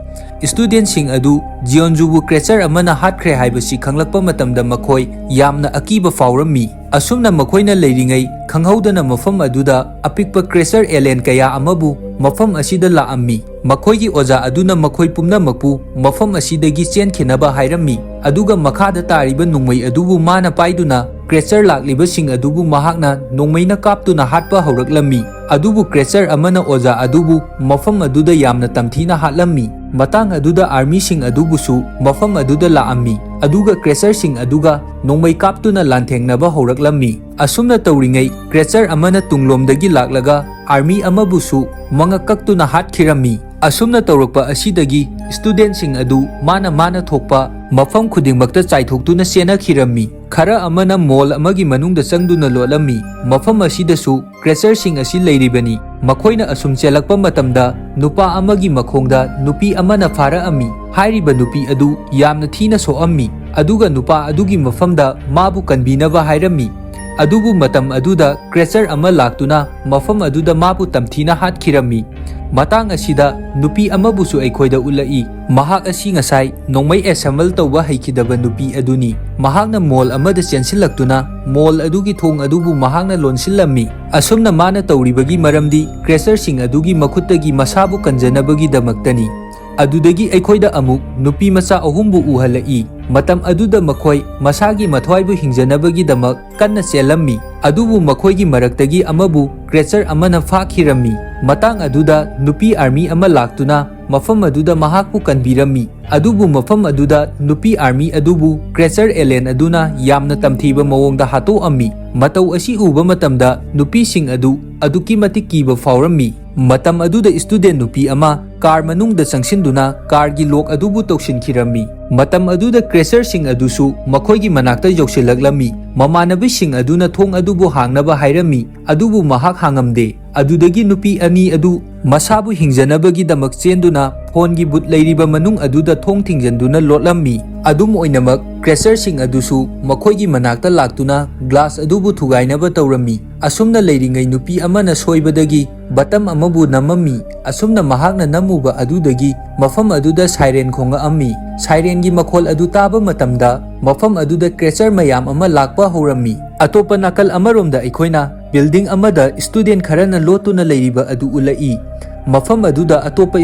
ꯁ꯭ꯇꯨꯗꯦꯟꯠꯁꯤꯡ ꯑꯗꯨ ꯖꯤꯌꯣꯟꯖꯨꯕꯨ ꯀ꯭ꯔꯦꯆꯔ ꯑꯃꯅ ꯍꯥꯠꯈ꯭ꯔꯦ ꯍꯥꯏꯕꯁꯤ ꯈꯪꯂꯛꯄ ꯃꯇꯝꯗ ꯃꯈꯣꯏ ꯌꯥꯝꯅ ꯑꯀꯤꯕ ꯐꯥꯎꯔꯝꯃꯤ꯫ ꯑꯁꯨꯝꯅ ꯃꯈꯣꯏꯅ ꯂꯩꯔꯤꯉꯩ ꯈꯪꯍꯧꯗꯅ ꯃꯐꯝ ꯑꯗꯨꯗ ꯑꯄꯤꯛꯄ ꯀ꯭ꯔꯦꯆꯔ ꯑꯦꯂꯦꯟ ꯀꯌꯥ ꯑꯃꯕꯨ ꯃꯐꯝ ꯑꯁꯤꯗ ꯂꯥꯛꯑꯝꯃꯤ꯫ ꯃꯈꯣꯏꯒꯤ ꯑꯣꯖꯥ ꯑꯗꯨꯅ ꯃꯈꯣꯏ ꯄꯨꯝꯅꯃꯛꯄꯨ ꯃꯐꯝ ꯑꯁꯤꯗꯒꯤ ꯆꯦꯟꯈꯤꯅꯕ ꯍꯥꯏꯔꯝꯃꯤ, ꯑꯗꯨꯒ ꯃꯈꯥꯗ ꯇꯥꯔꯤꯕ ꯅꯣꯡꯃꯩ ꯑꯗꯨꯕꯨ ꯃꯥꯅ ꯄꯥꯏꯗꯨꯅ ꯀ꯭ꯔꯦꯆꯔ ꯂꯥꯛꯂꯤꯕꯁꯤꯡ ꯑꯗꯨꯕꯨ ꯃꯍꯥꯛꯅ ꯅꯣꯡꯃꯩꯅ ꯀꯥꯞꯇꯨꯅ ꯍꯥꯠꯄ ꯍꯧꯔꯛꯂꯝꯃꯤ꯫ ꯑꯗꯨꯕꯨ ꯀ꯭ꯔꯦꯆꯔ ꯑꯃꯅ ꯑꯣꯖꯥ ꯑꯗꯨꯕꯨ ꯃꯐꯝ ꯑꯗꯨꯗ ꯌꯥꯝꯅ ꯇꯝꯊꯤꯅ ꯍꯥꯠꯂꯝꯃꯤ꯫ ꯃꯇꯥꯡ ꯑꯗꯨꯗ ꯑꯥꯔꯃꯤꯁꯤꯡ ꯑꯗꯨꯕꯨꯁꯨ ꯃꯐꯝ ꯑꯗꯨꯗ ꯂꯥꯛꯑꯝꯃꯤ, ꯑꯗꯨꯒ ꯀ꯭ꯔꯦꯆꯔꯁꯤꯡ ꯑꯗꯨꯒ ꯅꯣꯡꯃꯩ ꯀꯥꯞꯇꯨꯅ ꯂꯥꯟꯊꯦꯡꯅꯕ ꯍꯧꯔꯛꯂꯝꯃꯤ꯫ ꯑꯁꯨꯝꯅ ꯇꯧꯔꯤꯉꯩ ꯀ꯭ꯔꯦꯆꯔ ꯑꯃꯅ ꯇꯨꯡꯂꯣꯝꯗꯒꯤ ꯂꯥꯛꯂꯒ ꯑꯥꯔꯃꯤ ꯑꯃꯕꯨꯁꯨ ꯃꯉꯛ ꯀꯛꯇꯨꯅ ꯍꯥꯠꯈꯤꯔꯝꯃꯤ꯫ ꯑꯁꯨꯝꯅ ꯇꯧꯔꯛꯄ ꯑꯁꯤꯗꯒꯤ ꯁ꯭ꯇꯨꯗꯦꯟꯠꯁꯤꯡ ꯑꯗꯨ ꯃꯥꯅ ꯊꯣꯛꯄ ꯃꯐꯝ ꯈꯨꯗꯤꯡꯃꯛꯇ ꯆꯥꯏꯊꯣꯛꯇꯨꯅ ꯆꯦꯟꯅꯈꯤꯔꯝꯃꯤ꯫ ꯈꯔ ꯑꯃꯅ ꯃꯣꯜ ꯑꯃꯒꯤ ꯃꯅꯨꯡꯗ ꯆꯪꯗꯨꯅ ꯂꯣꯠꯂꯝꯃꯤ꯫ ꯃꯐꯝ ꯑꯁꯤꯗꯁꯨ ꯀ꯭ꯔꯦꯆꯔꯁꯤꯡ ꯑꯁꯤ ꯂꯩꯔꯤꯕꯅꯤ꯫ ꯃꯈꯣꯏꯅ ꯑꯁꯨꯝ ꯆꯦꯜꯂꯛꯄ ꯃꯇꯝꯗ ꯅꯨꯄꯥ ꯑꯃꯒꯤ ꯃꯈꯣꯡꯗ ꯅꯨꯄꯤ ꯑꯃꯅ ꯐꯥꯔꯛꯑꯝꯃꯤ꯫ ꯍꯥꯏꯔꯤꯕ ꯅꯨꯄꯤ ꯑꯗꯨ ꯌꯥꯝꯅ ꯊꯤꯅ ꯁꯣꯛꯑꯝꯃꯤ, ꯑꯗꯨꯒ ꯅꯨꯄꯥ ꯑꯗꯨꯒꯤ ꯃꯐꯝꯗ ꯃꯥꯕꯨ ꯀꯟꯕꯤꯅꯕ ꯍꯥꯏꯔꯝꯃꯤ꯫ ꯑꯗꯨꯕꯨ ꯃꯇꯝ ꯑꯗꯨꯗ ꯀ꯭ꯔꯦꯆꯔ ꯑꯃ ꯂꯥꯛꯇꯨꯅ ꯃꯐꯝ ꯑꯗꯨꯗ ꯃꯥꯕꯨ ꯇꯝꯊꯤꯅ ꯍꯥꯠꯈꯤꯔꯝꯃꯤ꯫ ꯃꯇꯥꯡ ꯑꯁꯤꯗ ꯅꯨꯄꯤ ꯑꯃꯕꯨꯁꯨ ꯑꯩꯈꯣꯏꯗ ꯎꯠꯂꯛꯏ꯫ ꯃꯍꯥꯛ ꯑꯁꯤ ꯉꯁꯥꯏ ꯅꯣꯡꯃꯩ ꯑꯦꯁꯦꯝꯕꯜ ꯇꯧꯕ ꯍꯩꯈꯤꯗꯕ ꯅꯨꯄꯤ ꯑꯗꯨꯅꯤ꯫ ꯃꯍꯥꯛꯅ ꯃꯣꯜ ꯑꯃꯗ ꯆꯦꯟꯁꯤꯜꯂꯛꯇꯨꯅ ꯃꯣꯜ ꯑꯗꯨꯒꯤ ꯊꯣꯡ ꯑꯗꯨꯕꯨ ꯃꯍꯥꯛꯅ ꯂꯣꯟꯁꯤꯜꯂꯝꯃꯤ꯫ ꯑꯁꯨꯝꯅ ꯃꯥꯅ ꯇꯧꯔꯤꯕꯒꯤ ꯃꯔꯝꯗꯤ ꯀ꯭ꯔꯦꯆꯔꯁꯤꯡ ꯑꯗꯨꯒꯤ ꯃꯈꯨꯠꯇꯒꯤ ꯃꯁꯥꯕꯨ ꯀꯟꯖꯅꯕꯒꯤꯗꯃꯛꯇꯅꯤ꯫ ꯑꯗꯨꯗꯒꯤ ꯑꯩꯈꯣꯏꯗ ꯑꯃꯨꯛ ꯅꯨꯄꯤ ꯃꯆꯥ ꯑꯍꯨꯝꯕꯨ ꯎꯍꯜꯂꯛꯏ꯫ ꯃꯇꯝ ꯑꯗꯨꯗ ꯃꯈꯣꯏ ꯃꯁꯥꯒꯤ ꯃꯊ꯭ꯋꯥꯏꯕꯨ ꯍꯤꯡꯖꯅꯕꯒꯤꯗꯃꯛ ꯀꯟꯅ ꯆꯦꯜꯂꯝꯃꯤ, ꯑꯗꯨꯕꯨ ꯃꯈꯣꯏꯒꯤ ꯃꯔꯛꯇꯒꯤ ꯑꯃꯕꯨ ꯀ꯭ꯔꯦꯆꯔ ꯑꯃꯅ ꯐꯥꯈꯤꯔꯝꯃꯤ꯫ ꯃꯇꯥꯡ ꯑꯗꯨꯗ ꯅꯨꯄꯤ ꯑꯥꯔꯃꯤ ꯑꯃ ꯂꯥꯛꯇꯨꯅ ꯃꯐꯝ ꯑꯗꯨꯗ ꯃꯍꯥꯛꯄꯨ ꯀꯟꯕꯤꯔꯝꯃꯤ, ꯑꯗꯨꯕꯨ ꯃꯐꯝ ꯑꯗꯨꯗ ꯅꯨꯄꯤ ꯑꯥꯔꯃꯤ ꯑꯗꯨꯕꯨ ꯀ꯭ꯔꯦꯆꯔ ꯑꯦꯂꯦꯟ ꯑꯗꯨꯅ ꯌꯥꯝꯅ ꯇꯝꯊꯤꯕ ꯃꯑꯣꯡꯗ ꯍꯥꯠꯇꯣꯛꯑꯝꯃꯤ꯫ ꯃꯇꯧ ꯑꯁꯤ ꯎꯕ ꯃꯇꯝꯗ ꯅꯨꯄꯤꯁꯤꯡ ꯑꯗꯨ ꯑꯗꯨꯛꯀꯤ ꯃꯇꯤꯛ ꯀꯤꯕ ꯐꯥꯎꯔꯝꯃꯤ꯫ ꯃꯇꯝ ꯑꯗꯨꯗ ꯁ꯭ꯇꯨꯗꯦꯟꯠ ꯅꯨꯄꯤ ꯑꯃ ꯀꯥꯔ ꯃꯅꯨꯡꯗ ꯆꯪꯁꯤꯟꯗꯨꯅ ꯀꯥꯔꯒꯤ ꯂꯣꯛ ꯑꯗꯨꯕꯨ ꯇꯧꯁꯤꯟꯈꯤꯔꯝꯃꯤ꯫ ꯃꯇꯝ ꯑꯗꯨꯗ ꯀ꯭ꯔꯦꯆꯔꯁꯤꯡ ꯑꯗꯨꯁꯨ ꯃꯈꯣꯏꯒꯤ ꯃꯅꯥꯛꯇ ꯌꯧꯁꯤꯜꯂꯛꯂꯝꯃꯤ꯫ ꯃꯃꯥꯟꯅꯕꯤꯁꯤꯡ ꯑꯗꯨꯅ ꯊꯣꯡ ꯑꯗꯨꯕꯨ ꯍꯥꯡꯅꯕ ꯍꯥꯏꯔꯝꯃꯤ, ꯑꯗꯨꯕꯨ ꯃꯍꯥꯛ ꯍꯥꯡꯉꯝꯗꯦ꯫ ꯑꯗꯨꯗꯒꯤ ꯅꯨꯄꯤ ꯑꯅꯤ ꯑꯗꯨ ꯃꯁꯥꯕꯨ ꯍꯤꯡꯖꯅꯕꯒꯤꯗꯃꯛ ꯆꯦꯟꯗꯨꯅ ꯐꯣꯟꯒꯤ ꯕꯨꯠ ꯂꯩꯔꯤꯕ ꯃꯅꯨꯡ ꯑꯗꯨꯗ ꯊꯣꯡ ꯊꯤꯡꯖꯤꯟꯗꯨꯅ ꯂꯣꯠꯂꯝꯃꯤ꯫ ꯑꯗꯨꯝ ꯑꯣꯏꯅꯃꯛ ꯀ꯭ꯔꯦꯆꯔꯁꯤꯡ ꯑꯗꯨꯁꯨ ꯃꯈꯣꯏꯒꯤ ꯃꯅꯥꯛꯇ ꯂꯥꯛꯇꯨꯅ ꯒ꯭ꯂꯥꯁ ꯑꯗꯨꯕꯨ ꯊꯨꯒꯥꯏꯅꯕ ꯇꯧꯔꯝꯃꯤ꯫ ꯑꯁꯨꯝꯅ ꯂꯩꯔꯤꯉꯩ ꯅꯨꯄꯤ ꯑꯃꯅ ꯁꯣꯏꯕꯗꯒꯤ ꯕꯇꯝ ꯑꯃꯕꯨ ꯅꯝꯃꯝꯃꯤ꯫ ꯑꯁꯨꯝꯅ ꯃꯍꯥꯛꯅ ꯅꯝꯃꯨꯕ ꯑꯗꯨꯗꯒꯤ ꯃꯐꯝ ꯑꯗꯨꯗ ꯁꯥꯏꯔꯦꯟ ꯈꯣꯡꯉꯛꯑꯝꯃꯤ꯫ ꯁꯥꯏꯔꯦꯟꯒꯤ ꯃꯈꯣꯜ ꯑꯗꯨ ꯇꯥꯕ ꯃꯇꯝꯗ ꯃꯐꯝ ꯑꯗꯨꯗ ꯀ꯭ꯔꯦꯆꯔ ꯃꯌꯥꯝ ꯑꯃ ꯂꯥꯛꯄ ꯍꯧꯔꯝꯃꯤ꯫ ꯑꯇꯣꯞꯄ ꯅꯥꯀꯜ ꯑꯃꯔꯣꯝꯗ ꯑꯩꯈꯣꯏꯅ ꯕꯤꯜꯗꯤꯡ ꯑꯃꯗ ꯁ꯭ꯇꯨꯗꯦꯟꯠ ꯈꯔꯅ ꯂꯣꯠꯇꯨꯅ ꯂꯩꯔꯤꯕ ꯑꯗꯨ ꯎꯠꯂꯛꯏ꯫ ꯃꯐꯝ ꯑꯗꯨꯗ ꯑꯇꯣꯞꯄ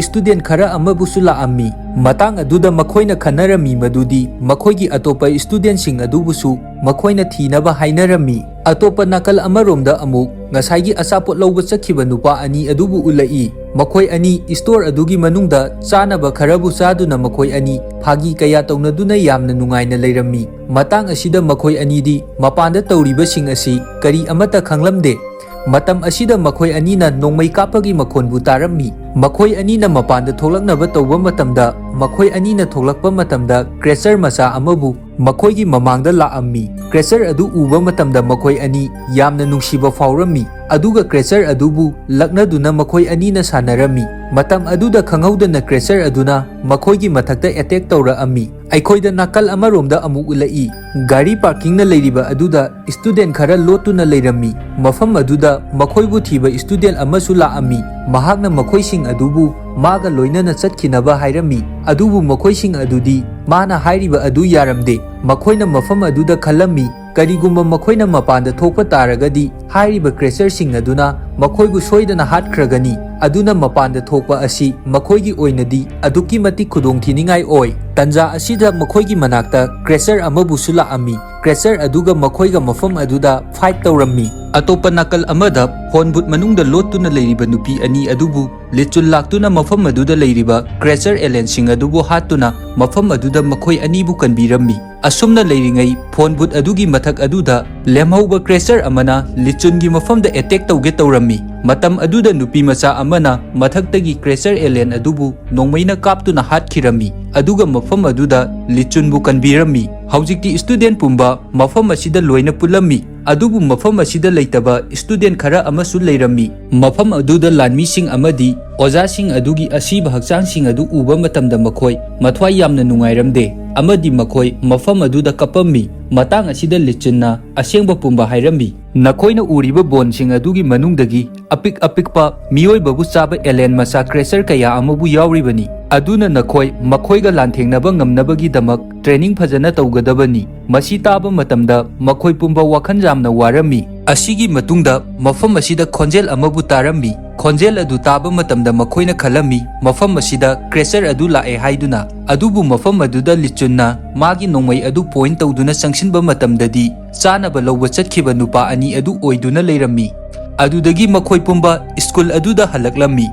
ꯁ꯭ꯇꯨꯗꯦꯟꯠ ꯈꯔ ꯑꯃꯕꯨꯁꯨ ꯂꯥꯛꯑꯝꯃꯤ꯫ ꯃꯇꯥꯡ ꯑꯗꯨꯗ ꯃꯈꯣꯏꯅ ꯈꯟꯅꯔꯝꯃꯤ ꯃꯗꯨꯗꯤ ꯃꯈꯣꯏꯒꯤ ꯑꯇꯣꯞꯄ ꯁ꯭ꯇꯨꯗꯦꯟꯠꯁꯤꯡ ꯑꯗꯨꯕꯨꯁꯨ ꯃꯈꯣꯏꯅ ꯊꯤꯅꯕ ꯍꯥꯏꯅꯔꯝꯃꯤ꯫ ꯑꯇꯣꯞꯄ ꯅꯥꯀꯜ ꯑꯃꯔꯣꯝꯗ ꯑꯃꯨꯛ ꯉꯁꯥꯏꯒꯤ ꯑꯆꯥꯄꯣꯠ ꯂꯧꯕ ꯆꯠꯈꯤꯕ ꯅꯨꯄꯥ ꯑꯅꯤ ꯑꯗꯨꯕꯨ ꯎꯠꯂꯛꯏ꯫ ꯃꯈꯣꯏ ꯑꯅꯤ ꯁ꯭ꯇꯣꯔ ꯑꯗꯨꯒꯤ ꯃꯅꯨꯡꯗ ꯆꯥꯅꯕ ꯈꯔꯕꯨ ꯆꯥꯗꯨꯅ ꯃꯈꯣꯏ ꯑꯅꯤ ꯐꯥꯒꯤ ꯀꯌꯥ ꯇꯧꯅꯗꯨꯅ ꯌꯥꯝꯅ ꯅꯨꯡꯉꯥꯏꯅ ꯂꯩꯔꯝꯃꯤ꯫ ꯃꯇꯥꯡ ꯑꯁꯤꯗ ꯃꯈꯣꯏ ꯑꯅꯤꯗꯤ ꯃꯄꯥꯟꯗ ꯇꯧꯔꯤꯕꯁꯤꯡ ꯑꯁꯤ ꯀꯔꯤ ꯑꯃꯠꯇ ꯈꯪꯂꯝꯗꯦ꯫ ꯃꯇꯝ ꯑꯁꯤꯗ ꯃꯈꯣꯏ ꯑꯅꯤꯅ ꯅꯣꯡꯃꯩ ꯀꯥꯞꯄꯒꯤ ꯃꯈꯣꯟꯕꯨ ꯇꯥꯔꯝꯃꯤ꯫ ꯃꯈꯣꯏ ꯑꯅꯤꯅ ꯃꯄꯥꯟꯗ ꯊꯣꯛꯂꯛꯅꯕ ꯇꯧꯕ ꯃꯇꯝꯗ ꯃꯈꯣꯏ ꯑꯅꯤꯅ ꯊꯣꯛꯂꯛꯄ ꯃꯇꯝꯗ ꯀ꯭ꯔꯦꯆꯔ ꯃꯆꯥ ꯑꯃꯕꯨ ꯃꯈꯣꯏꯒꯤ ꯃꯃꯥꯡꯗ ꯂꯥꯛꯑꯝꯃꯤ꯫ ꯀ꯭ꯔꯦꯆꯔ ꯑꯗꯨ ꯎꯕ ꯃꯇꯝꯗ ꯃꯈꯣꯏ ꯑꯅꯤ ꯌꯥꯝꯅ ꯅꯨꯡꯁꯤꯕ ꯐꯥꯎꯔꯝꯃꯤ, ꯑꯗꯨꯒ ꯀ꯭ꯔꯦꯆꯔ ꯑꯗꯨꯕꯨ ꯂꯛꯅꯗꯨꯅ ꯃꯈꯣꯏ ꯑꯅꯤꯅ ꯁꯥꯟꯅꯔꯝꯃꯤ꯫ ꯃꯇꯝ ꯑꯗꯨꯗ ꯈꯪꯍꯧꯗꯅ ꯀ꯭ꯔꯦꯆꯔ ꯑꯗꯨꯅ ꯃꯈꯣꯏꯒꯤ ꯃꯊꯛꯇ ꯑꯦꯇꯦꯛ ꯇꯧꯔꯛꯑꯝꯃꯤ꯫ ꯑꯩꯈꯣꯏꯗ ꯅꯥꯀꯜ ꯑꯃꯔꯣꯝꯗ ꯑꯃꯨꯛ ꯎꯠꯂꯛꯏ꯫ ꯒꯥꯔꯤ ꯄꯥꯔꯀꯤꯡꯅ ꯂꯩꯔꯤꯕ ꯑꯗꯨꯗ ꯁ꯭ꯇꯨꯗꯦꯟꯠ ꯈꯔ ꯂꯣꯠꯇꯨꯅ ꯂꯩꯔꯝꯃꯤ꯫ ꯃꯐꯝ ꯑꯗꯨꯗ ꯃꯈꯣꯏꯕꯨ ꯊꯤꯕ ꯁ꯭ꯇꯨꯗꯦꯟꯠ ꯑꯃꯁꯨ ꯂꯥꯛꯑꯝꯃꯤ꯫ ꯃꯍꯥꯛꯅ ꯃꯈꯣꯏꯁꯤꯡ ꯑꯗꯨꯕꯨ ꯃꯥꯒ ꯂꯣꯏꯅꯅ ꯆꯠꯈꯤꯅꯕ ꯍꯥꯏꯔꯝꯃꯤ, ꯑꯗꯨꯕꯨ ꯃꯈꯣꯏꯁꯤꯡ ꯑꯗꯨꯗꯤ ꯃꯥꯅ ꯍꯥꯏꯔꯤꯕ ꯑꯗꯨ ꯌꯥꯔꯝꯗꯦ꯫ ꯃꯈꯣꯏꯅ ꯃꯐꯝ ꯑꯗꯨꯗ ꯈꯜꯂꯝꯃꯤ ꯀꯔꯤꯒꯨꯝꯕ ꯃꯈꯣꯏꯅ ꯃꯄꯥꯟꯗ ꯊꯣꯛꯄ ꯇꯥꯔꯒꯗꯤ ꯍꯥꯏꯔꯤꯕ ꯀ꯭ꯔꯦꯆꯔꯁꯤꯡ ꯑꯗꯨꯅ ꯃꯈꯣꯏꯕꯨ ꯁꯣꯏꯗꯅ ꯍꯥꯠꯈ꯭ꯔꯒꯅꯤ, ꯑꯗꯨꯅ ꯃꯄꯥꯟꯗ ꯊꯣꯛꯄ ꯑꯁꯤ ꯃꯈꯣꯏꯒꯤ ꯑꯣꯏꯅꯗꯤ ꯑꯗꯨꯛꯀꯤ ꯃꯇꯤꯛ ꯈꯨꯗꯣꯡꯊꯤꯅꯤꯡꯉꯥꯏ ꯑꯣꯏ꯫ ꯇꯟꯖꯥ ꯑꯁꯤꯗ ꯃꯈꯣꯏꯒꯤ ꯃꯅꯥꯛꯇ ꯀ꯭ꯔꯦꯆꯔ ꯑꯃꯕꯨꯁꯨ ꯂꯥꯛꯑꯝꯃꯤ꯫ ꯀ꯭ꯔꯦꯆꯔ ꯑꯗꯨꯒ ꯃꯈꯣꯏꯒ ꯃꯐꯝ ꯑꯗꯨꯗ ꯐꯥꯏꯠ ꯇꯧꯔꯝꯃꯤ꯫ ꯑꯇꯣꯞꯄ ꯅꯥꯀꯜ ꯑꯃꯗ ꯐꯣꯟ ꯕꯨꯠ ꯃꯅꯨꯡꯗ ꯂꯣꯠꯇꯨꯅ ꯂꯩꯔꯤꯕ ꯅꯨꯄꯤ ꯑꯅꯤ ꯑꯗꯨꯕꯨ ꯂꯤꯆꯨꯟ ꯂꯥꯛꯇꯨꯅ ꯃꯐꯝ ꯑꯗꯨꯗ ꯂꯩꯔꯤꯕ ꯀ꯭ꯔꯦꯆꯔ ꯑꯦꯂꯦꯟꯁꯤꯡ ꯑꯗꯨꯕꯨ ꯍꯥꯠꯇꯨꯅ ꯃꯐꯝ ꯑꯗꯨꯗ ꯃꯈꯣꯏ ꯑꯅꯤꯕꯨ ꯀꯟꯕꯤꯔꯝꯃꯤ꯫ ꯑꯁꯨꯝꯅ ꯂꯩꯔꯤꯉꯩ ꯐꯣꯟ ꯕꯨꯠ ꯑꯗꯨꯒꯤ ꯃꯊꯛ ꯑꯗꯨꯗ ꯂꯦꯝꯍꯧꯕ ꯀ꯭ꯔꯦꯆꯔ ꯑꯃꯅ ꯂꯤꯆꯨꯟꯒꯤ ꯃꯐꯝꯗ ꯑꯦꯇꯦꯛ ꯇꯧꯒꯦ ꯇꯧꯔꯝꯃꯤ꯫ ꯃꯇꯝ ꯑꯗꯨꯗ ꯅꯨꯄꯤ ꯃꯆꯥ ꯑꯃꯅ ꯃꯊꯛꯇꯒꯤ ꯀ꯭ꯔꯦꯆꯔ ꯑꯦꯂꯦꯟ ꯑꯗꯨꯕꯨ ꯅꯣꯡꯃꯩꯅ ꯀꯥꯞꯇꯨꯅ ꯍꯥꯠꯈꯤꯔꯝꯃꯤ, ꯑꯗꯨꯒ ꯃꯐꯝ ꯑꯗꯨꯗ ꯂꯤꯆꯨꯟꯕꯨ ꯀꯟꯕꯤꯔꯝꯃꯤ꯫ ꯍꯧꯖꯤꯛꯇꯤ ꯁ꯭ꯇꯨꯗꯦꯟꯠ ꯄꯨꯝꯕ ꯃꯐꯝ ꯑꯁꯤꯗ ꯂꯣꯏꯅ ꯄꯨꯜꯂꯝꯃꯤ꯫ ꯑꯗꯨꯕꯨ ꯃꯐꯝ ꯑꯁꯤꯗ ꯂꯩꯇꯕ ꯁ꯭ꯇꯨꯗꯦꯟꯠ ꯈꯔ ꯑꯃꯁꯨ ꯂꯩꯔꯝꯃꯤ꯫ ꯃꯐꯝ ꯑꯗꯨꯗ ꯂꯥꯟꯃꯤꯁꯤꯡ ꯑꯃꯗꯤ ꯑꯣꯖꯥꯁꯤꯡ ꯑꯗꯨꯒꯤ ꯑꯁꯤꯕ ꯍꯛꯆꯥꯡꯁꯤꯡ ꯑꯗꯨ ꯎꯕ ꯃꯇꯝꯗ ꯃꯈꯣꯏ ꯃꯊ꯭ꯋꯥꯏ ꯌꯥꯝꯅ ꯅꯨꯡꯉꯥꯏꯔꯝꯗꯦ ꯑꯃꯗꯤ ꯃꯈꯣꯏ ꯃꯐꯝ ꯑꯗꯨꯗ ꯀꯞꯄꯝꯃꯤ꯫ ꯃꯇꯥꯡ ꯑꯁꯤꯗ ꯂꯤꯆꯨꯟꯅ ꯑꯁꯦꯡꯕ ꯄꯨꯝꯕ ꯍꯥꯏꯔꯝꯃꯤ꯫ ꯅꯈꯣꯏꯅ ꯎꯔꯤꯕ ꯕꯣꯟꯁꯤꯡ ꯑꯗꯨꯒꯤ ꯃꯅꯨꯡꯗꯒꯤ ꯑꯄꯤꯛꯄ ꯃꯤꯑꯣꯏꯕꯕꯨ ꯆꯥꯕ ꯑꯦꯂꯦꯟ ꯃꯆꯥ ꯀ꯭ꯔꯦꯁꯔ ꯀꯌꯥ ꯑꯃꯕꯨ ꯌꯥꯎꯔꯤꯕꯅꯤ꯫ ꯑꯗꯨꯅ ꯅꯈꯣꯏ ꯃꯈꯣꯏꯒ ꯂꯥꯟꯊꯦꯡꯅꯕ ꯉꯝꯅꯕꯒꯤꯗꯃꯛ ꯇ꯭ꯔꯦꯅꯤꯡ ꯐꯖꯅ ꯇꯧꯒꯗꯕꯅꯤ꯫ ꯃꯁꯤ ꯇꯥꯕ ꯃꯇꯝꯗ ꯃꯈꯣꯏ ꯄꯨꯝꯕ ꯋꯥꯈꯜ ꯌꯥꯝꯅ ꯋꯥꯔꯝꯃꯤ꯫ ꯑꯁꯤꯒꯤ ꯃꯇꯨꯡꯗ ꯃꯐꯝ ꯑꯁꯤꯗ ꯈꯣꯟꯖꯦꯜ ꯑꯃꯕꯨ ꯇꯥꯔꯝꯃꯤ꯫ ꯈꯣꯟꯖꯦꯜ ꯑꯗꯨ ꯇꯥꯕ ꯃꯇꯝꯗ ꯃꯈꯣꯏꯅ ꯈꯜꯂꯝꯃꯤ ꯃꯐꯝ ꯑꯁꯤꯗ ꯀ꯭ꯔꯦꯁꯔ ꯑꯗꯨ ꯂꯥꯛꯑꯦ ꯍꯥꯏꯗꯨꯅ꯫ ꯑꯗꯨꯕꯨ ꯃꯐꯝ ꯑꯗꯨꯗ ꯂꯤꯆꯨꯟꯅ ꯃꯥꯒꯤ ꯅꯣꯡꯃꯩ ꯑꯗꯨ ꯄꯣꯏꯟꯠ ꯇꯧꯗꯨꯅ ꯆꯪꯁꯤꯟꯕ ꯃꯇꯝꯗꯗꯤ ꯆꯥꯅꯕ ꯂꯧꯕ ꯆꯠꯈꯤꯕ ꯅꯨꯄꯥ ꯑꯅꯤ ꯑꯗꯨ ꯑꯣꯏꯗꯨꯅ ꯂꯩꯔꯝꯃꯤ꯫ ꯑꯗꯨꯗꯒꯤ ꯃꯈꯣꯏ ꯄꯨꯝꯕ ꯁ꯭ꯀꯨꯜ ꯑꯗꯨꯗ ꯍꯜꯂꯛꯂꯝꯃꯤ꯫